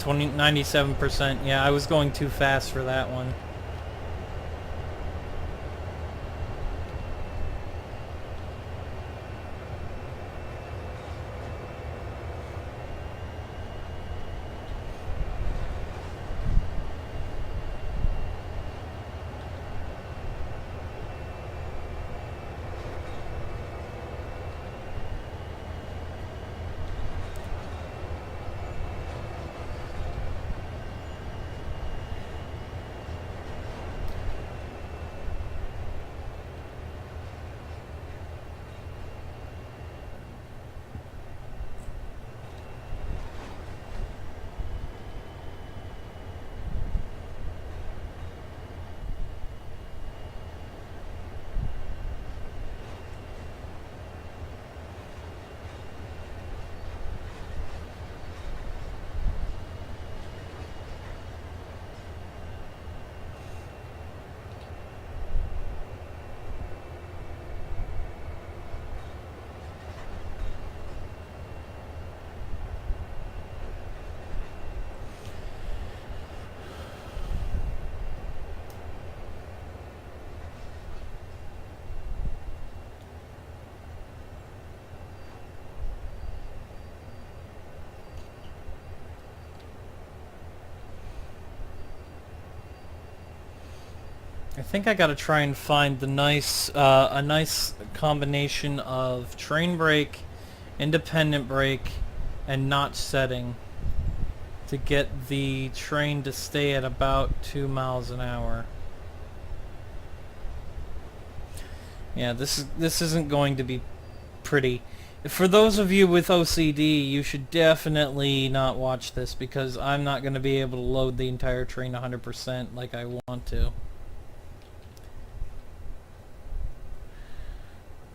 97%. Yeah, I was going too fast for that one. I think I gotta try and find the a nice combination of train brake, independent brake, and notch setting to get the train to stay at about 2 miles an hour. Yeah, this isn't going to be pretty. For those of you with OCD, you should definitely not watch this because I'm not going to be able to load the entire train 100% like I want to.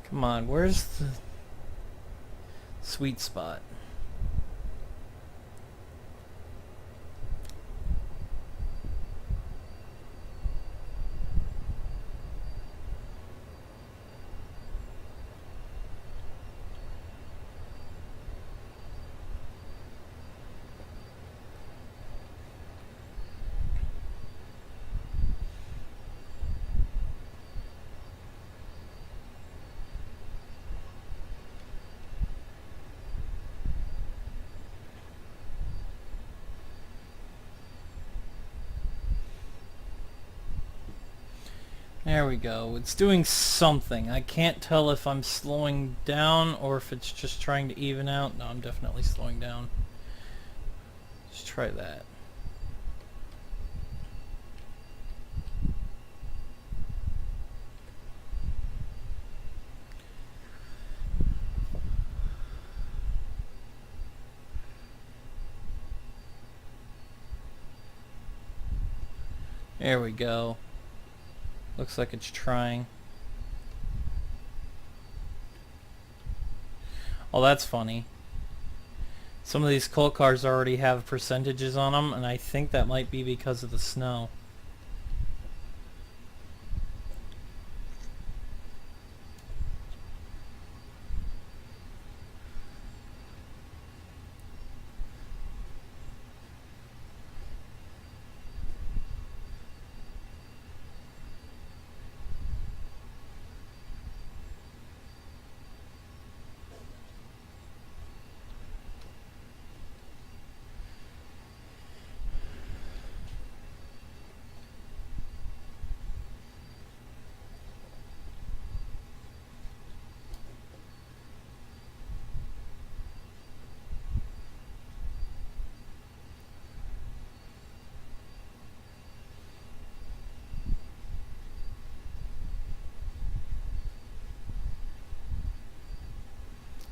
Come on, where's the sweet spot? There we go. It's doing something. I can't tell if I'm slowing down or if it's just trying to even out. No, I'm definitely slowing down. Let's try that. There we go. Looks like it's trying. Oh, that's funny. Some of these coal cars already have percentages on them, and I think that might be because of the snow.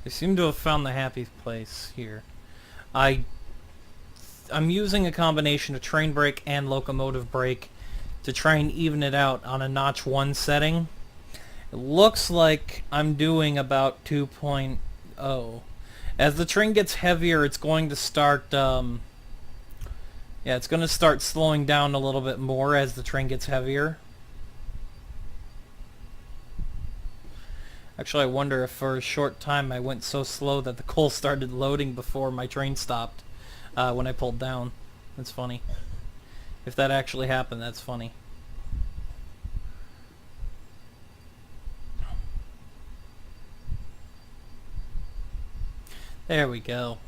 They seem to have found the happy place here. I'm using a combination of train brake and locomotive brake to try and even it out on a notch 1 setting. It looks like I'm doing about 2.0. As the train gets heavier, it's going to start it's going to start slowing down a little bit more as the train gets heavier. Actually, I wonder if for a short time I went so slow that the coal started loading before my train stopped when I pulled down. That's funny. If that actually happened, that's funny. There we go.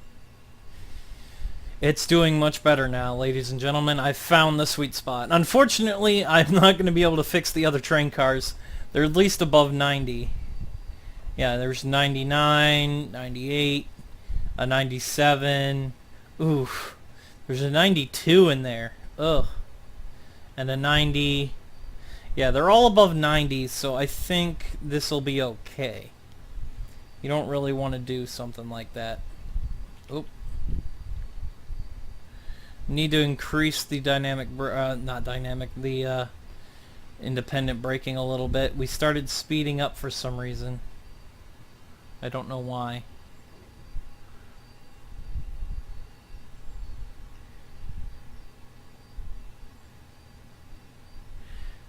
It's doing much better now, ladies and gentlemen. I've found the sweet spot. Unfortunately, I'm not going to be able to fix the other train cars. They're at least above 90. Yeah, there's 99, 98, a 97. Oof. There's a 92 in there. Ugh. And a 90. Yeah, they're all above 90, so I think this will be okay. You don't really want to do something like that. Oop. Need to increase the dynamic, the independent braking a little bit. We started speeding up for some reason. I don't know why.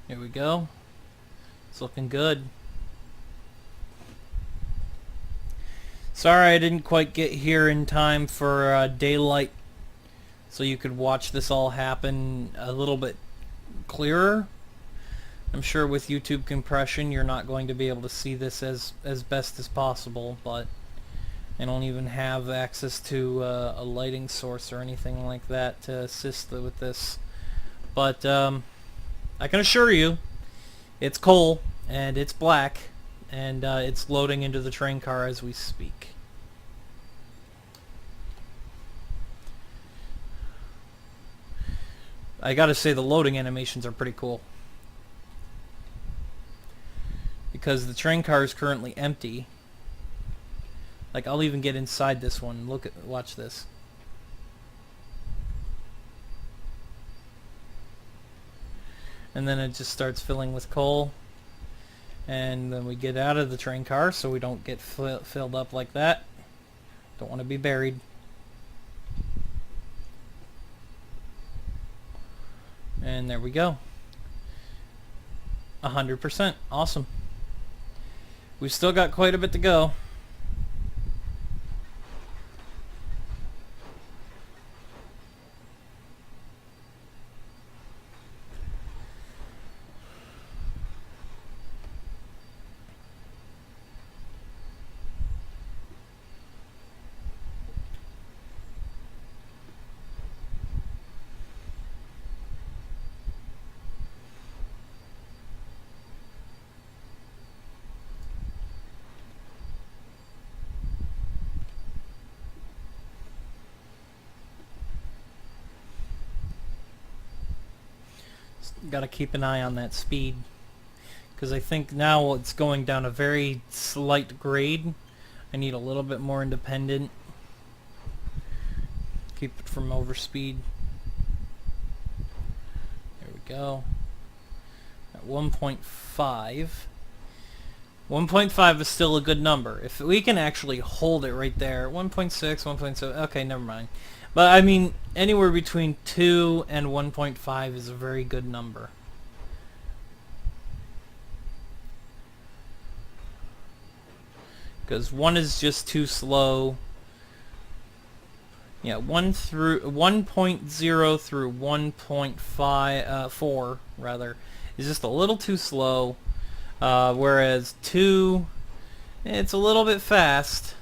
Here we go. It's looking good. Sorry I didn't quite get here in time for daylight so you could watch this all happen a little bit clearer. I'm sure with YouTube compression you're not going to be able to see this as best as possible, but I don't even have access to a lighting source or anything like that to assist with this. But I can assure you It's coal, and it's black, and it's loading into the train car as we speak. I gotta say the loading animations are pretty cool. Because the train car is currently empty. Like, I'll even get inside this one. Watch this. And then it just starts filling with coal. And then we get out of the train car so we don't get filled up like that. Don't want to be buried. And there we go. 100%. Awesome. We've still got quite a bit to go. Got to keep an eye on that speed, because I think now it's going down a very slight grade. I need a little bit more independent. Keep it from overspeed. There we go. At 1.5. 1.5 is still a good number. If we can actually hold it right there, 1.6, 1.7, okay, never mind. But I mean, anywhere between 2 and 1.5 is a very good number. Because 1 is just too slow. Yeah, 1 through 1.0 through 1.4 rather is just a little too slow. Whereas 2, it's a little bit fast,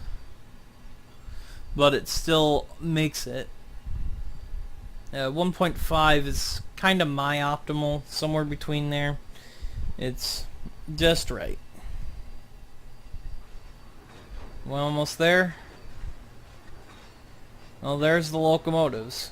but it still makes it. 1.5 is kind of my optimal, somewhere between there. It's just right. We're almost there. Well, there's the locomotives.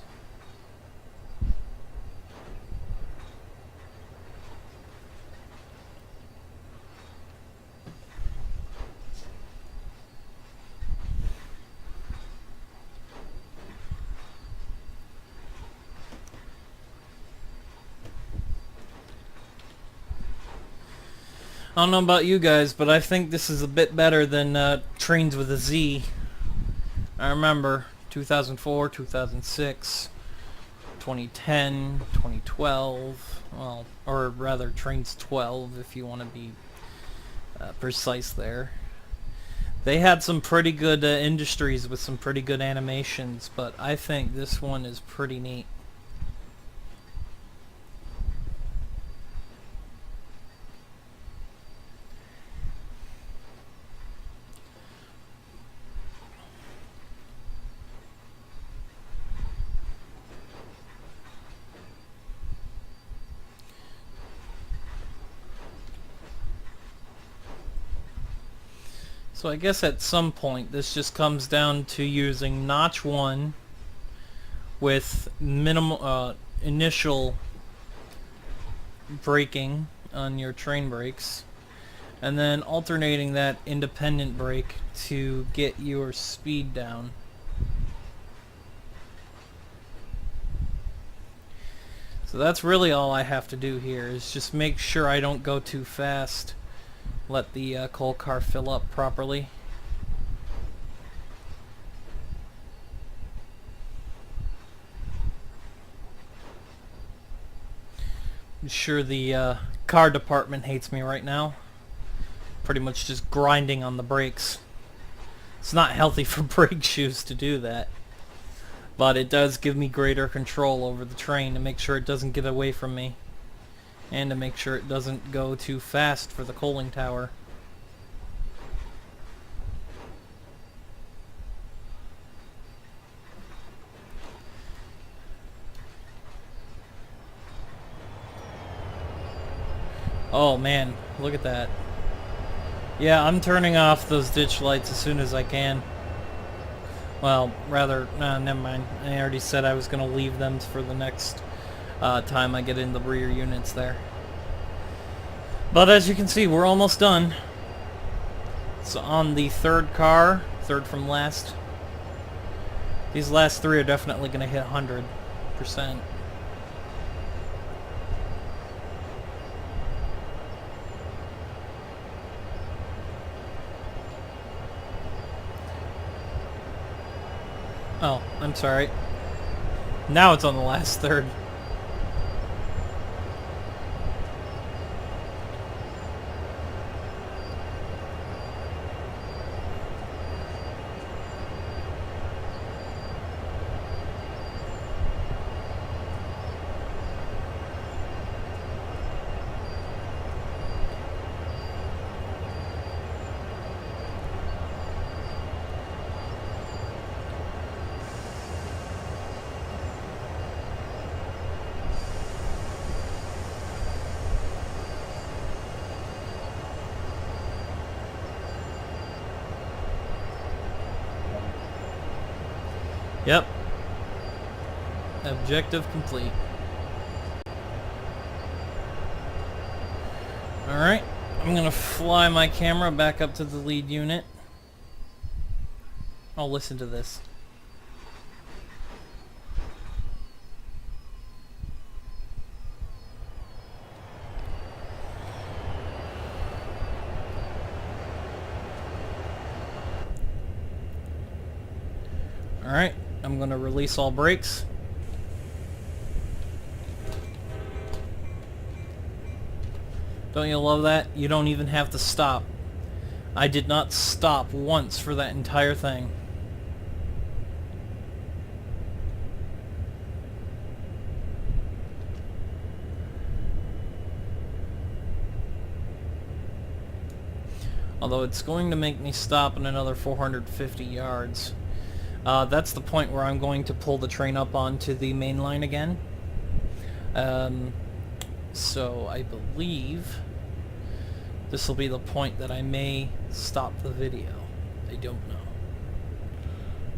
I don't know about you guys, but I think this is a bit better than Trains with a Z. I remember 2004, 2006, 2010, 2012, well, or rather Trains 12 if you want to be precise there. They had some pretty good industries with some pretty good animations, but I think this one is pretty neat. So I guess at some point this just comes down to using notch 1 with minimal initial braking on your train brakes, and then alternating that independent brake to get your speed down. So that's really all I have to do here, is just make sure I don't go too fast. Let the coal car fill up properly. I'm sure the car department hates me right now. Pretty much just grinding on the brakes. It's not healthy for brake shoes to do that. But it does give me greater control over the train to make sure it doesn't get away from me. And to make sure it doesn't go too fast for the coaling tower. Oh man, look at that. Yeah, I'm turning off those ditch lights as soon as I can. Well, rather, never mind. I already said I was going to leave them for the next time I get in the rear units there. But as you can see, we're almost done. So on the third car, third from last. These last three are definitely going to hit 100%. Oh, I'm sorry. Now it's on the last third. Yep. Objective complete. Alright, I'm gonna fly my camera back up to the lead unit. Oh, listen to this. Alright, I'm gonna release all brakes. Don't you love that? You don't even have to stop. I did not stop once for that entire thing. Although it's going to make me stop in another 450 yards. That's the point where I'm going to pull the train up onto the main line again. So I believe this will be the point that I may stop the video. I don't know.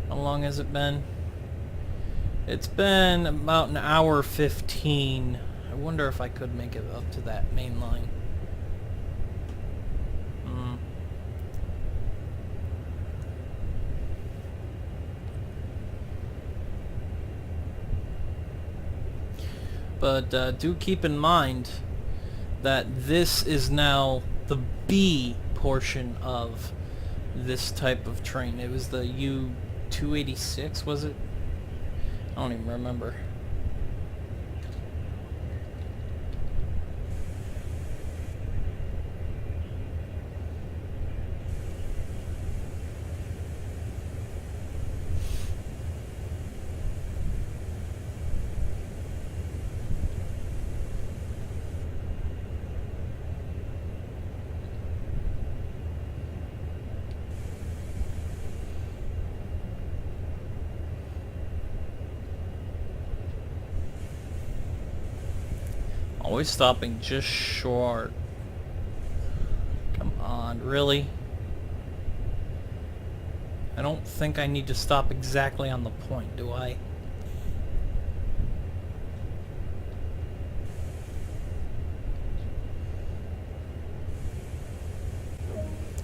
How long has it been? It's been about an hour 15. I wonder if I could make it up to that main line. But do keep in mind that this is now the B portion of this type of train. It was the U-286, was it? I don't even remember. Always stopping just short. Come on, really? I don't think I need to stop exactly on the point, do I?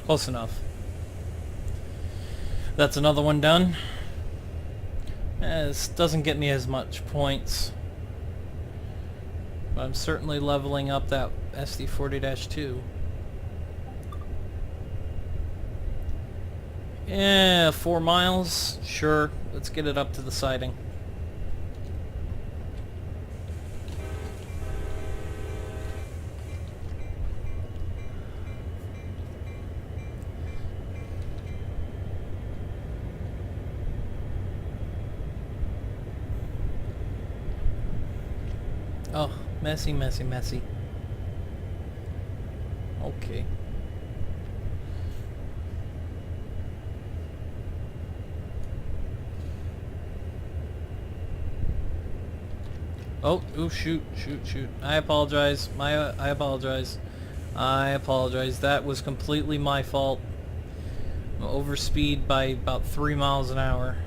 Close enough. That's another one done. This doesn't get me as much points. But I'm certainly leveling up that SD40-2. Yeah, 4 miles. Sure, let's get it up to the siding. Oh, messy, messy, messy. Okay. Oh, ooh, shoot. I apologize. I apologize. I apologize. That was completely my fault. I'm overspeed by about 3 miles an hour.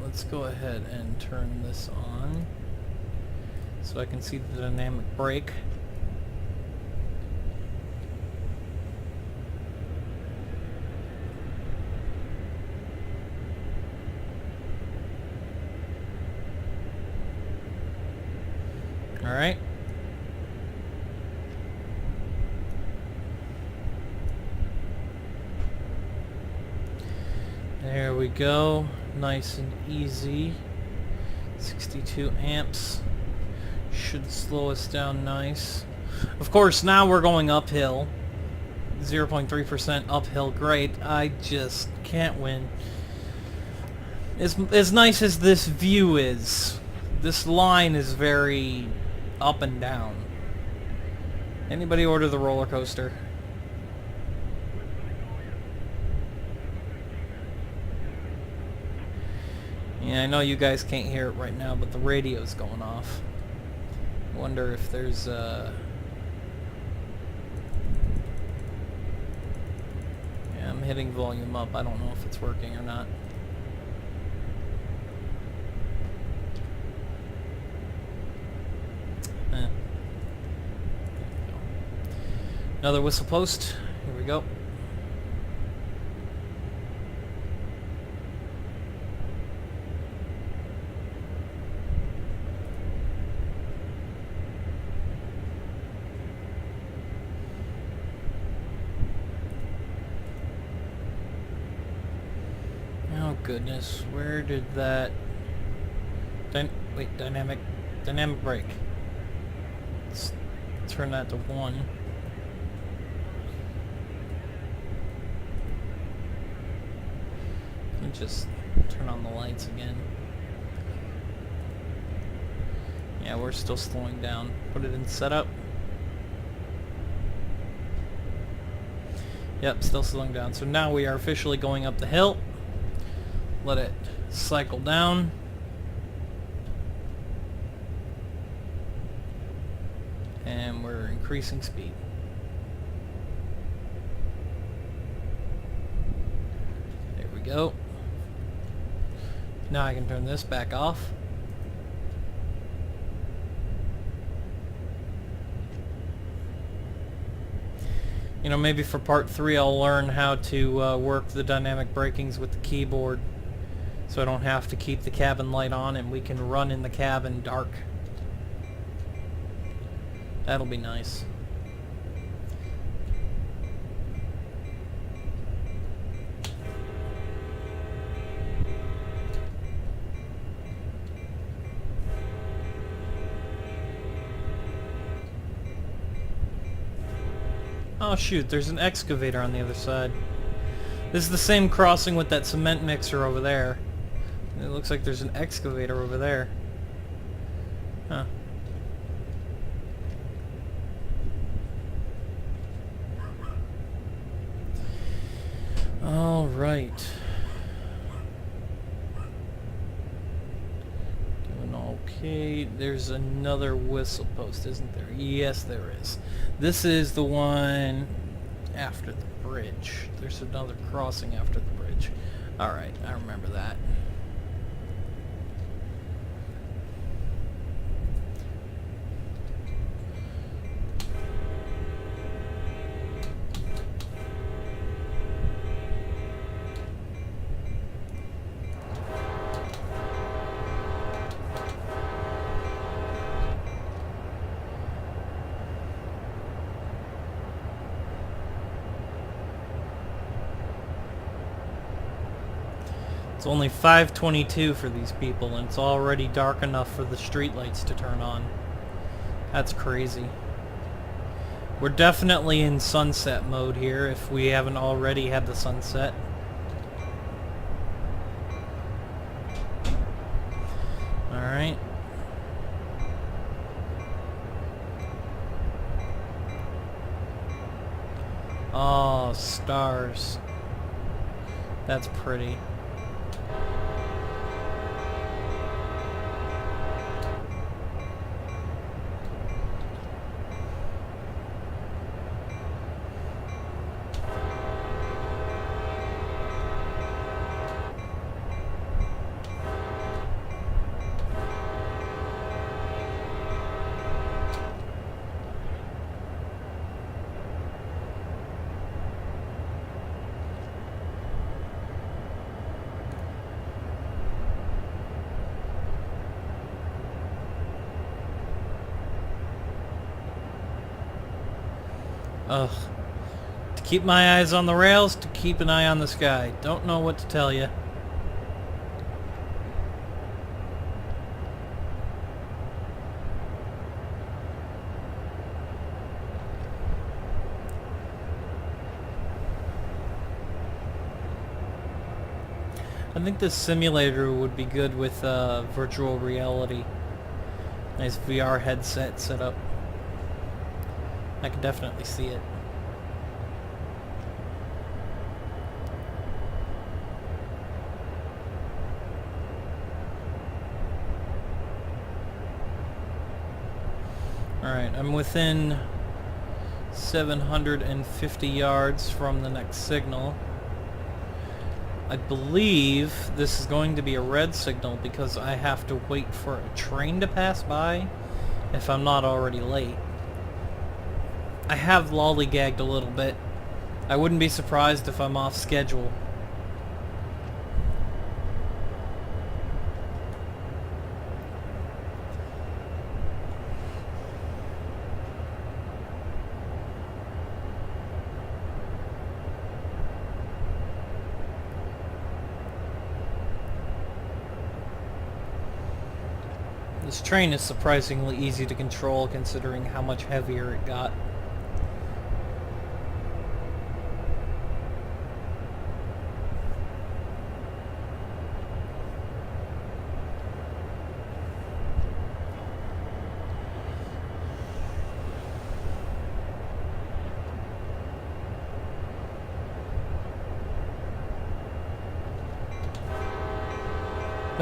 Let's go ahead and turn this on so I can see the dynamic brake. All right. There we go. Nice and easy. 62 amps. Should slow us down nice. Of course, now we're going uphill. 0.3% uphill. Great. I just can't win. As nice as this view is, this line is very up and down. Anybody order the roller coaster? Yeah, I know you guys can't hear it right now, but the radio's going off. I wonder if there's yeah, I'm hitting volume up. I don't know if it's working or not. There we go. Another whistle post. Here we go. Oh goodness, where did that dynamic brake. Let's turn that to 1. And just turn on the lights again. Yeah, we're still slowing down. Put it in setup. Yep, still slowing down. So now we are officially going up the hill. Let it cycle down. And we're increasing speed. There we go. Now I can turn this back off. You know, maybe for part 3 I'll learn how to work the dynamic brakings with the keyboard, so I don't have to keep the cabin light on and we can run in the cabin dark. That'll be nice. Oh shoot, there's an excavator on the other side. This is the same crossing with that cement mixer over there. It looks like there's an excavator over there. Huh. All right. Doing okay. There's another whistle post, isn't there? Yes, there is. This is the one after the bridge. There's another crossing after the bridge. All right, I remember that. It's only 5:22 for these people, and it's already dark enough for the streetlights to turn on. That's crazy. We're definitely in sunset mode here, if we haven't already had the sunset. Oh, stars. That's pretty. Ugh. To keep my eyes on the rails, to keep an eye on the sky. Don't know what to tell you. I think this simulator would be good with virtual reality. Nice VR headset set up. I can definitely see it. Alright, I'm within 750 yards from the next signal. I believe this is going to be a red signal because I have to wait for a train to pass by if I'm not already late. I have lollygagged a little bit. I wouldn't be surprised if I'm off schedule. This train is surprisingly easy to control considering how much heavier it got.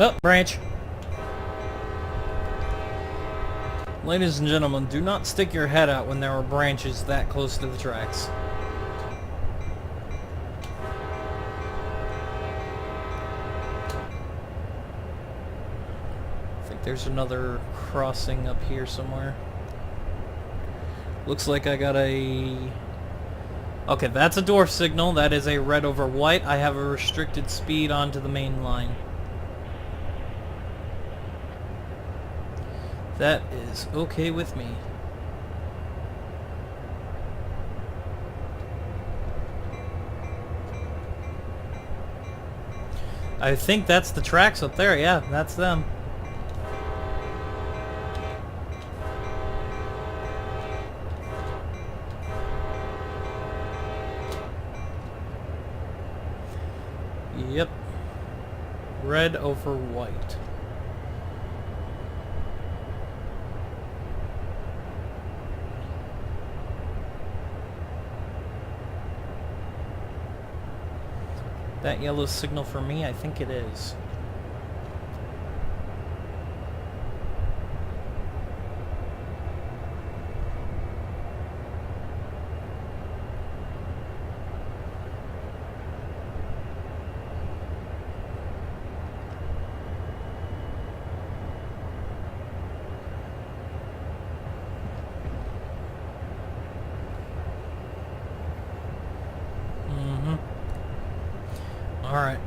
Oh, branch. Ladies and gentlemen, do not stick your head out when there are branches that close to the tracks. I think there's another crossing up here somewhere. Looks like I got a... Okay, that's a dwarf signal. That is a red over white. I have a restricted speed onto the main line. That is okay with me. I think that's the tracks up there. Yeah, that's them. Yep. Red over white. That yellow signal for me? I think it is. Alright.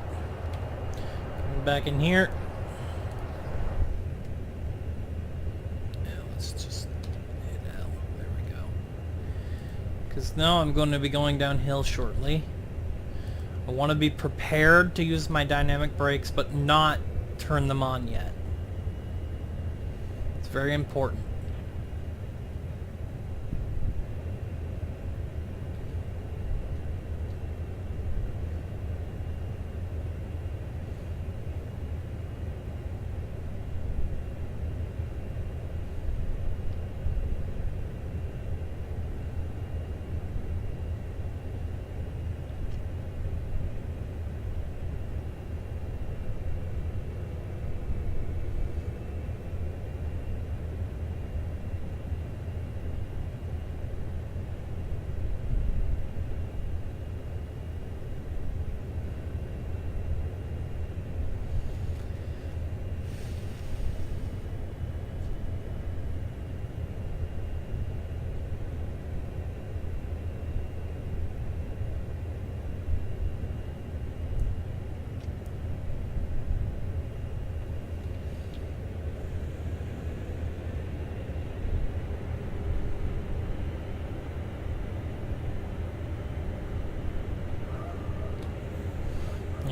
Back in here. Yeah, let's just hit L. There we go. Because now I'm going to be going downhill shortly. I want to be prepared to use my dynamic brakes, but not turn them on yet. It's very important.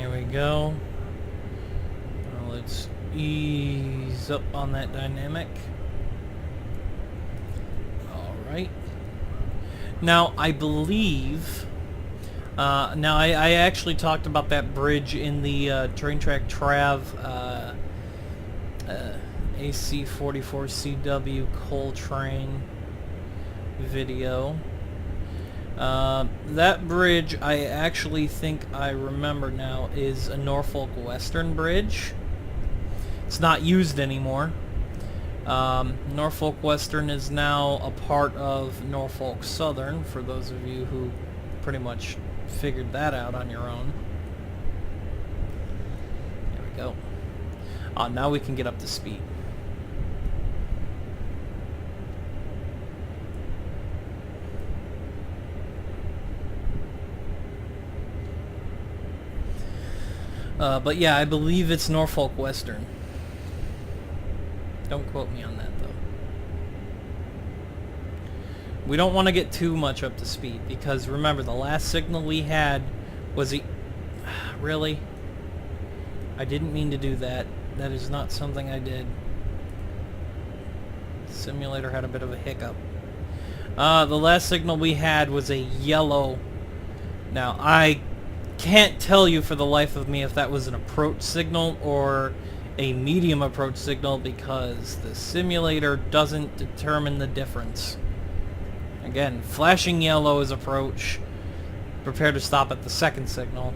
Here we go. Now let's ease up on that dynamic. Alright. Now, I believe... now, I actually talked about that bridge in the Train Track Trav AC44CW Coal Train video. That bridge, I actually think I remember now, is a Norfolk Western bridge. It's not used anymore. Norfolk Western is now a part of Norfolk Southern, for those of you who pretty much figured that out on your own. There we go. Now we can get up to speed. But yeah, I believe it's Norfolk Western. Don't quote me on that, though. We don't want to get too much up to speed, because remember, the last signal we had was really? I didn't mean to do that. That is not something I did. The simulator had a bit of a hiccup. The last signal we had was a yellow. Now, I can't tell you for the life of me if that was an approach signal or a medium approach signal, because the simulator doesn't determine the difference. Again, flashing yellow is approach. Prepare to stop at the second signal.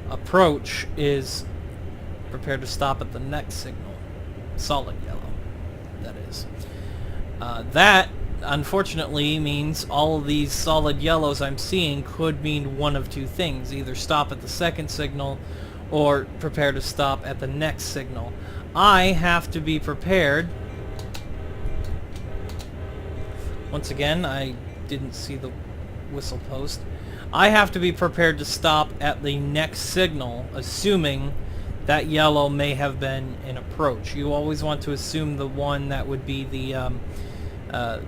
Approach is prepare to stop at the next signal. Solid yellow, that is. That, unfortunately, means all of these solid yellows I'm seeing could mean one of two things. Either stop at the second signal or prepare to stop at the next signal. I have to be prepared. Once again, I didn't see the whistle post. I have to be prepared to stop at the next signal, assuming that yellow may have been an approach. You always want to assume the one that would be the,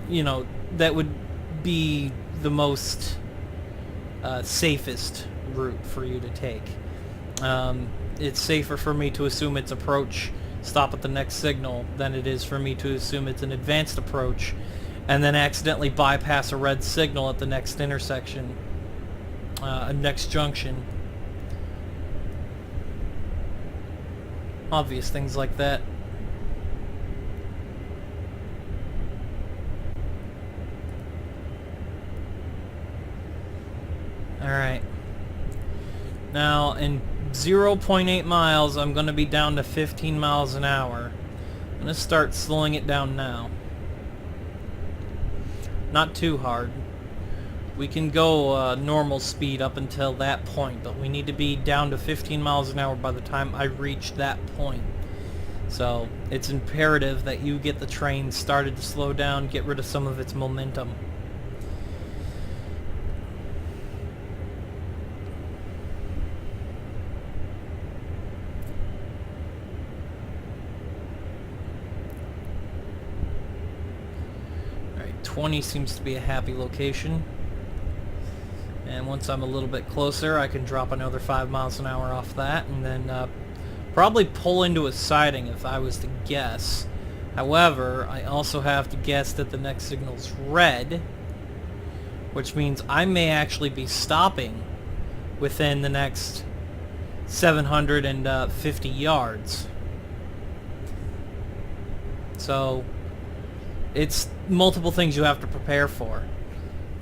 you know, that would be the most safest route for you to take. It's safer for me to assume it's approach, stop at the next signal, than it is for me to assume it's an advanced approach and then accidentally bypass a red signal at the next intersection, next junction. Obvious things like that. Alright. Now, in 0.8 miles, I'm going to be down to 15 miles an hour. I'm going to start slowing it down now. Not too hard. We can go normal speed up until that point, but we need to be down to 15 miles an hour by the time I reach that point. So, it's imperative that you get the train started to slow down, get rid of some of its momentum. Alright, 20 seems to be a happy location. And once I'm a little bit closer, I can drop another 5 miles an hour off that, and then probably pull into a siding if I was to guess. However, I also have to guess that the next signal's red, which means I may actually be stopping within the next 750 yards. So, it's multiple things you have to prepare for.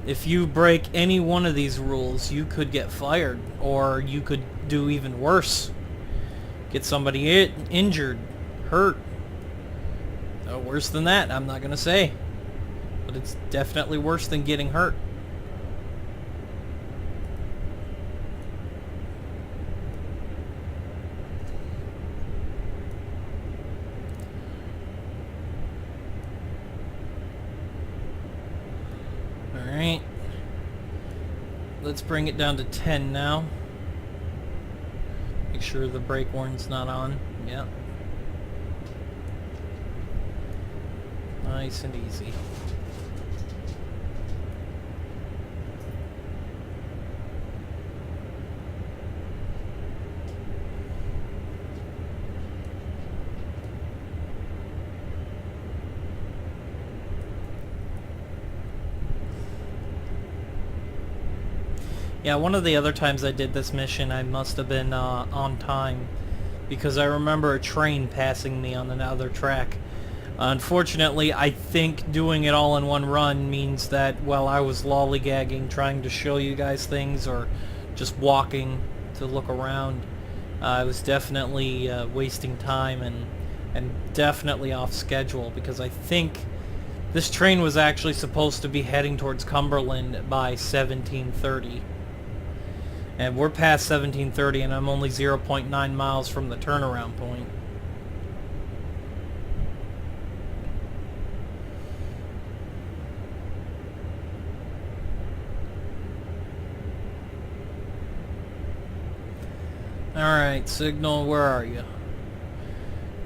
If you break any one of these rules, you could get fired, or you could do even worse. Get somebody injured, hurt. Worse than that, I'm not going to say. But it's definitely worse than getting hurt. Alright. Let's bring it down to 10 now. Make sure the brake warning's not on. Yep. Nice and easy. Yeah, one of the other times I did this mission, I must have been on time, because I remember a train passing me on another track. Unfortunately, I think doing it all in one run means that while I was lollygagging, trying to show you guys things, or just walking to look around, I was definitely wasting time and definitely off schedule, because I think this train was actually supposed to be heading towards Cumberland by 1730. And we're past 1730 and I'm only 0.9 miles from the turnaround point. Alright, Signal, where are you?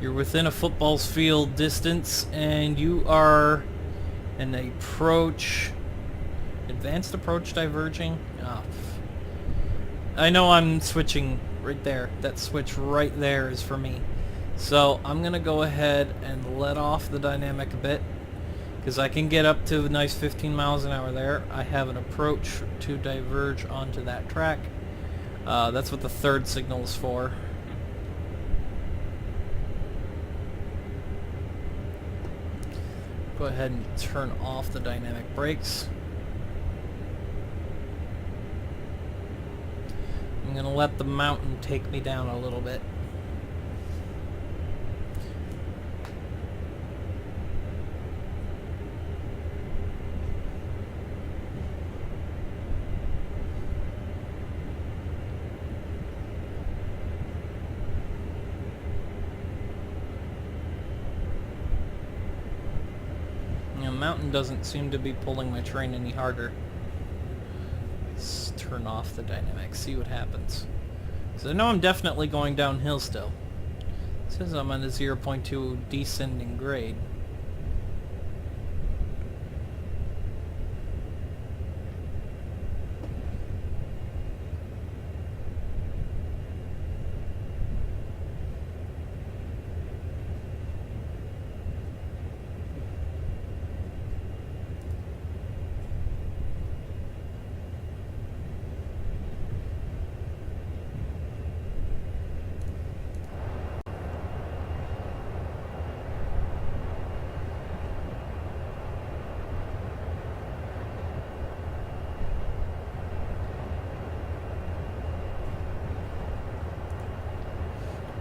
You're within a football's field distance, and you are an advanced approach diverging? Oh, I know I'm switching right there. That switch right there is for me. So I'm going to go ahead and let off the dynamic a bit, because I can get up to a nice 15 miles an hour there. I have an approach to diverge onto that track. That's what the third signal is for. Go ahead and turn off the dynamic brakes. I'm going to let the mountain take me down a little bit. Mountain doesn't seem to be pulling my train any harder. Let's turn off the dynamics, see what happens. So I know I'm definitely going downhill still. It says I'm on a 0.2 descending grade.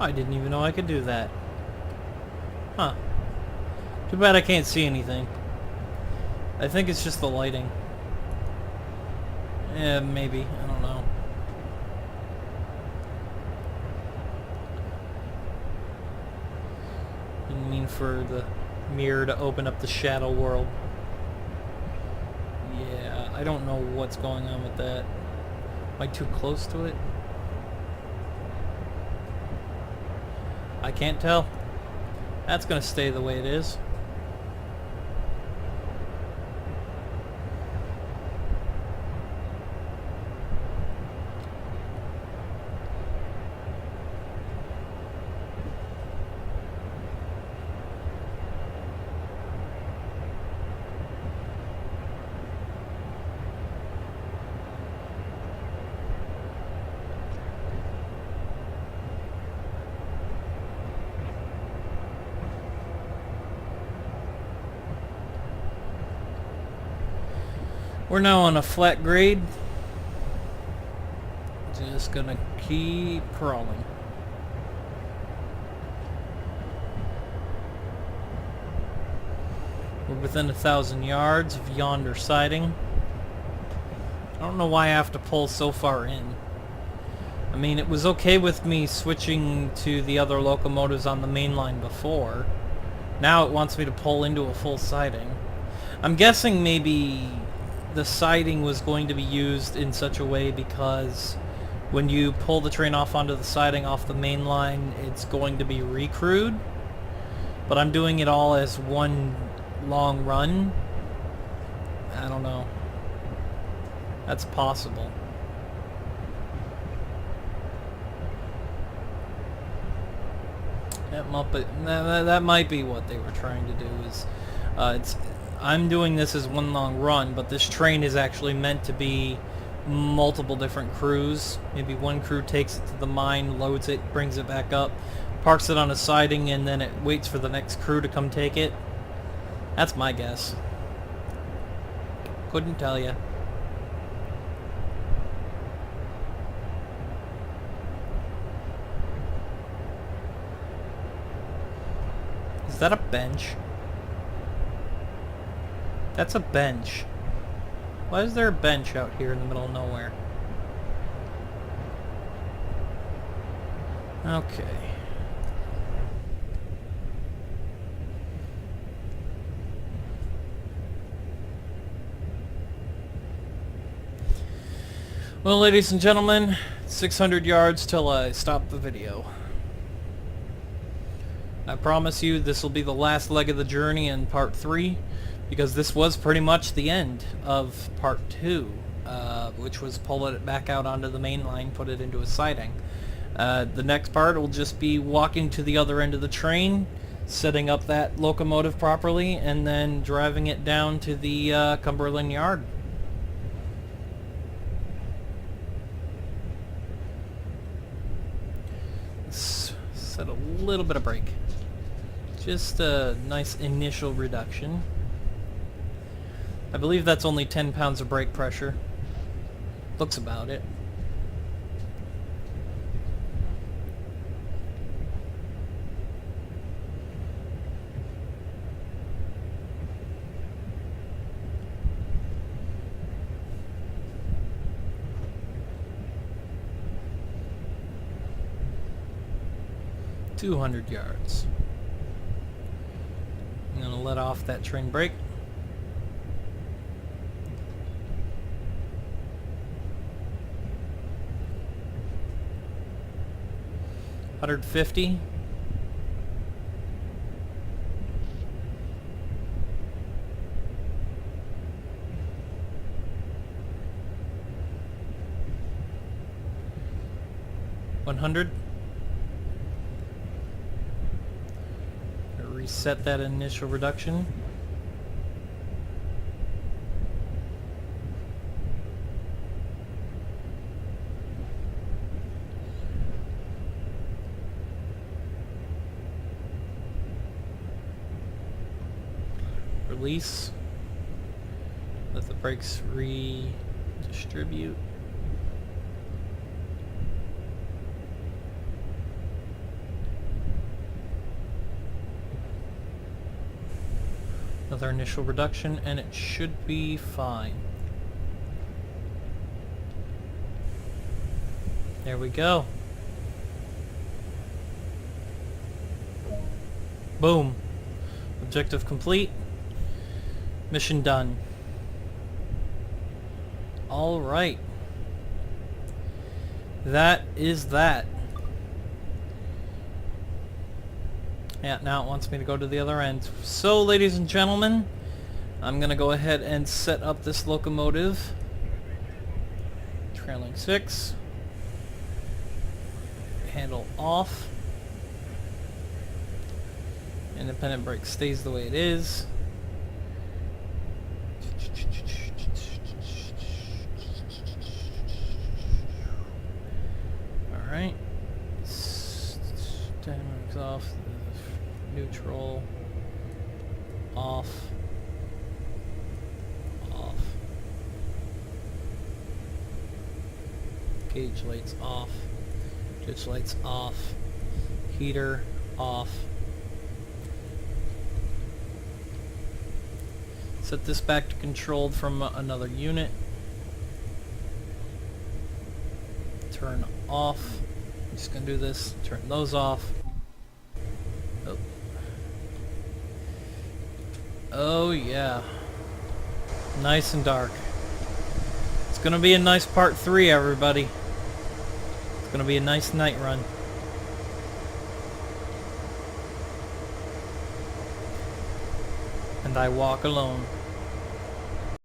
I didn't even know I could do that. Huh. Too bad I can't see anything. I think it's just the lighting. Yeah, maybe. I don't know. Didn't mean for the mirror to open up the shadow world. Yeah, I don't know what's going on with that. Am I too close to it? I can't tell. That's gonna stay the way it is. We're now on a flat grade. Just gonna keep crawling. We're within 1,000 yards of yonder siding. I don't know why I have to pull so far in. I mean, it was okay with me switching to the other locomotives on the main line before. Now it wants me to pull into a full siding. I'm guessing maybe the siding was going to be used in such a way because when you pull the train off onto the siding off the main line, it's going to be recrewed. But I'm doing it all as one long run. I don't know. That's possible. That might be what they were trying to do. I'm doing this as one long run, but this train is actually meant to be multiple different crews. Maybe one crew takes it to the mine, loads it, brings it back up, parks it on a siding, and then it waits for the next crew to come take it. That's my guess. Couldn't tell you. Is that a bench? That's a bench. Why is there a bench out here in the middle of nowhere? Okay. Well, ladies and gentlemen, 600 yards till I stop the video. I promise you this will be the last leg of the journey in part 3, because this was pretty much the end of part 2, which was pull it back out onto the main line, put it into a siding. The next part will just be walking to the other end of the train, setting up that locomotive properly, and then driving it down to the Cumberland yard. Let's set a little bit of brake. Just a nice initial reduction. I believe that's only 10 pounds of brake pressure. Looks about it. $200 yards. I'm going to let off that train brake. $150. $100. Reset that initial reduction. Release. Let the brakes redistribute. Another initial reduction, and it should be fine. There we go. Boom. Objective complete. Mission done. All right. That is that. Yeah, now it wants me to go to the other end. So, ladies and gentlemen, I'm going to go ahead and set up this locomotive. Trailing 6. Handle off. Independent brake stays the way it is. Alright. Dynamics off. Neutral. Off. Off. Gauge lights off. Ditch lights off. Heater off. Set this back to controlled from another unit. Turn off. I'm just gonna do this. Turn those off. Oh. Oh yeah. Nice and dark. It's gonna be a nice part 3, everybody. It's gonna be a nice night run. And I walk alone.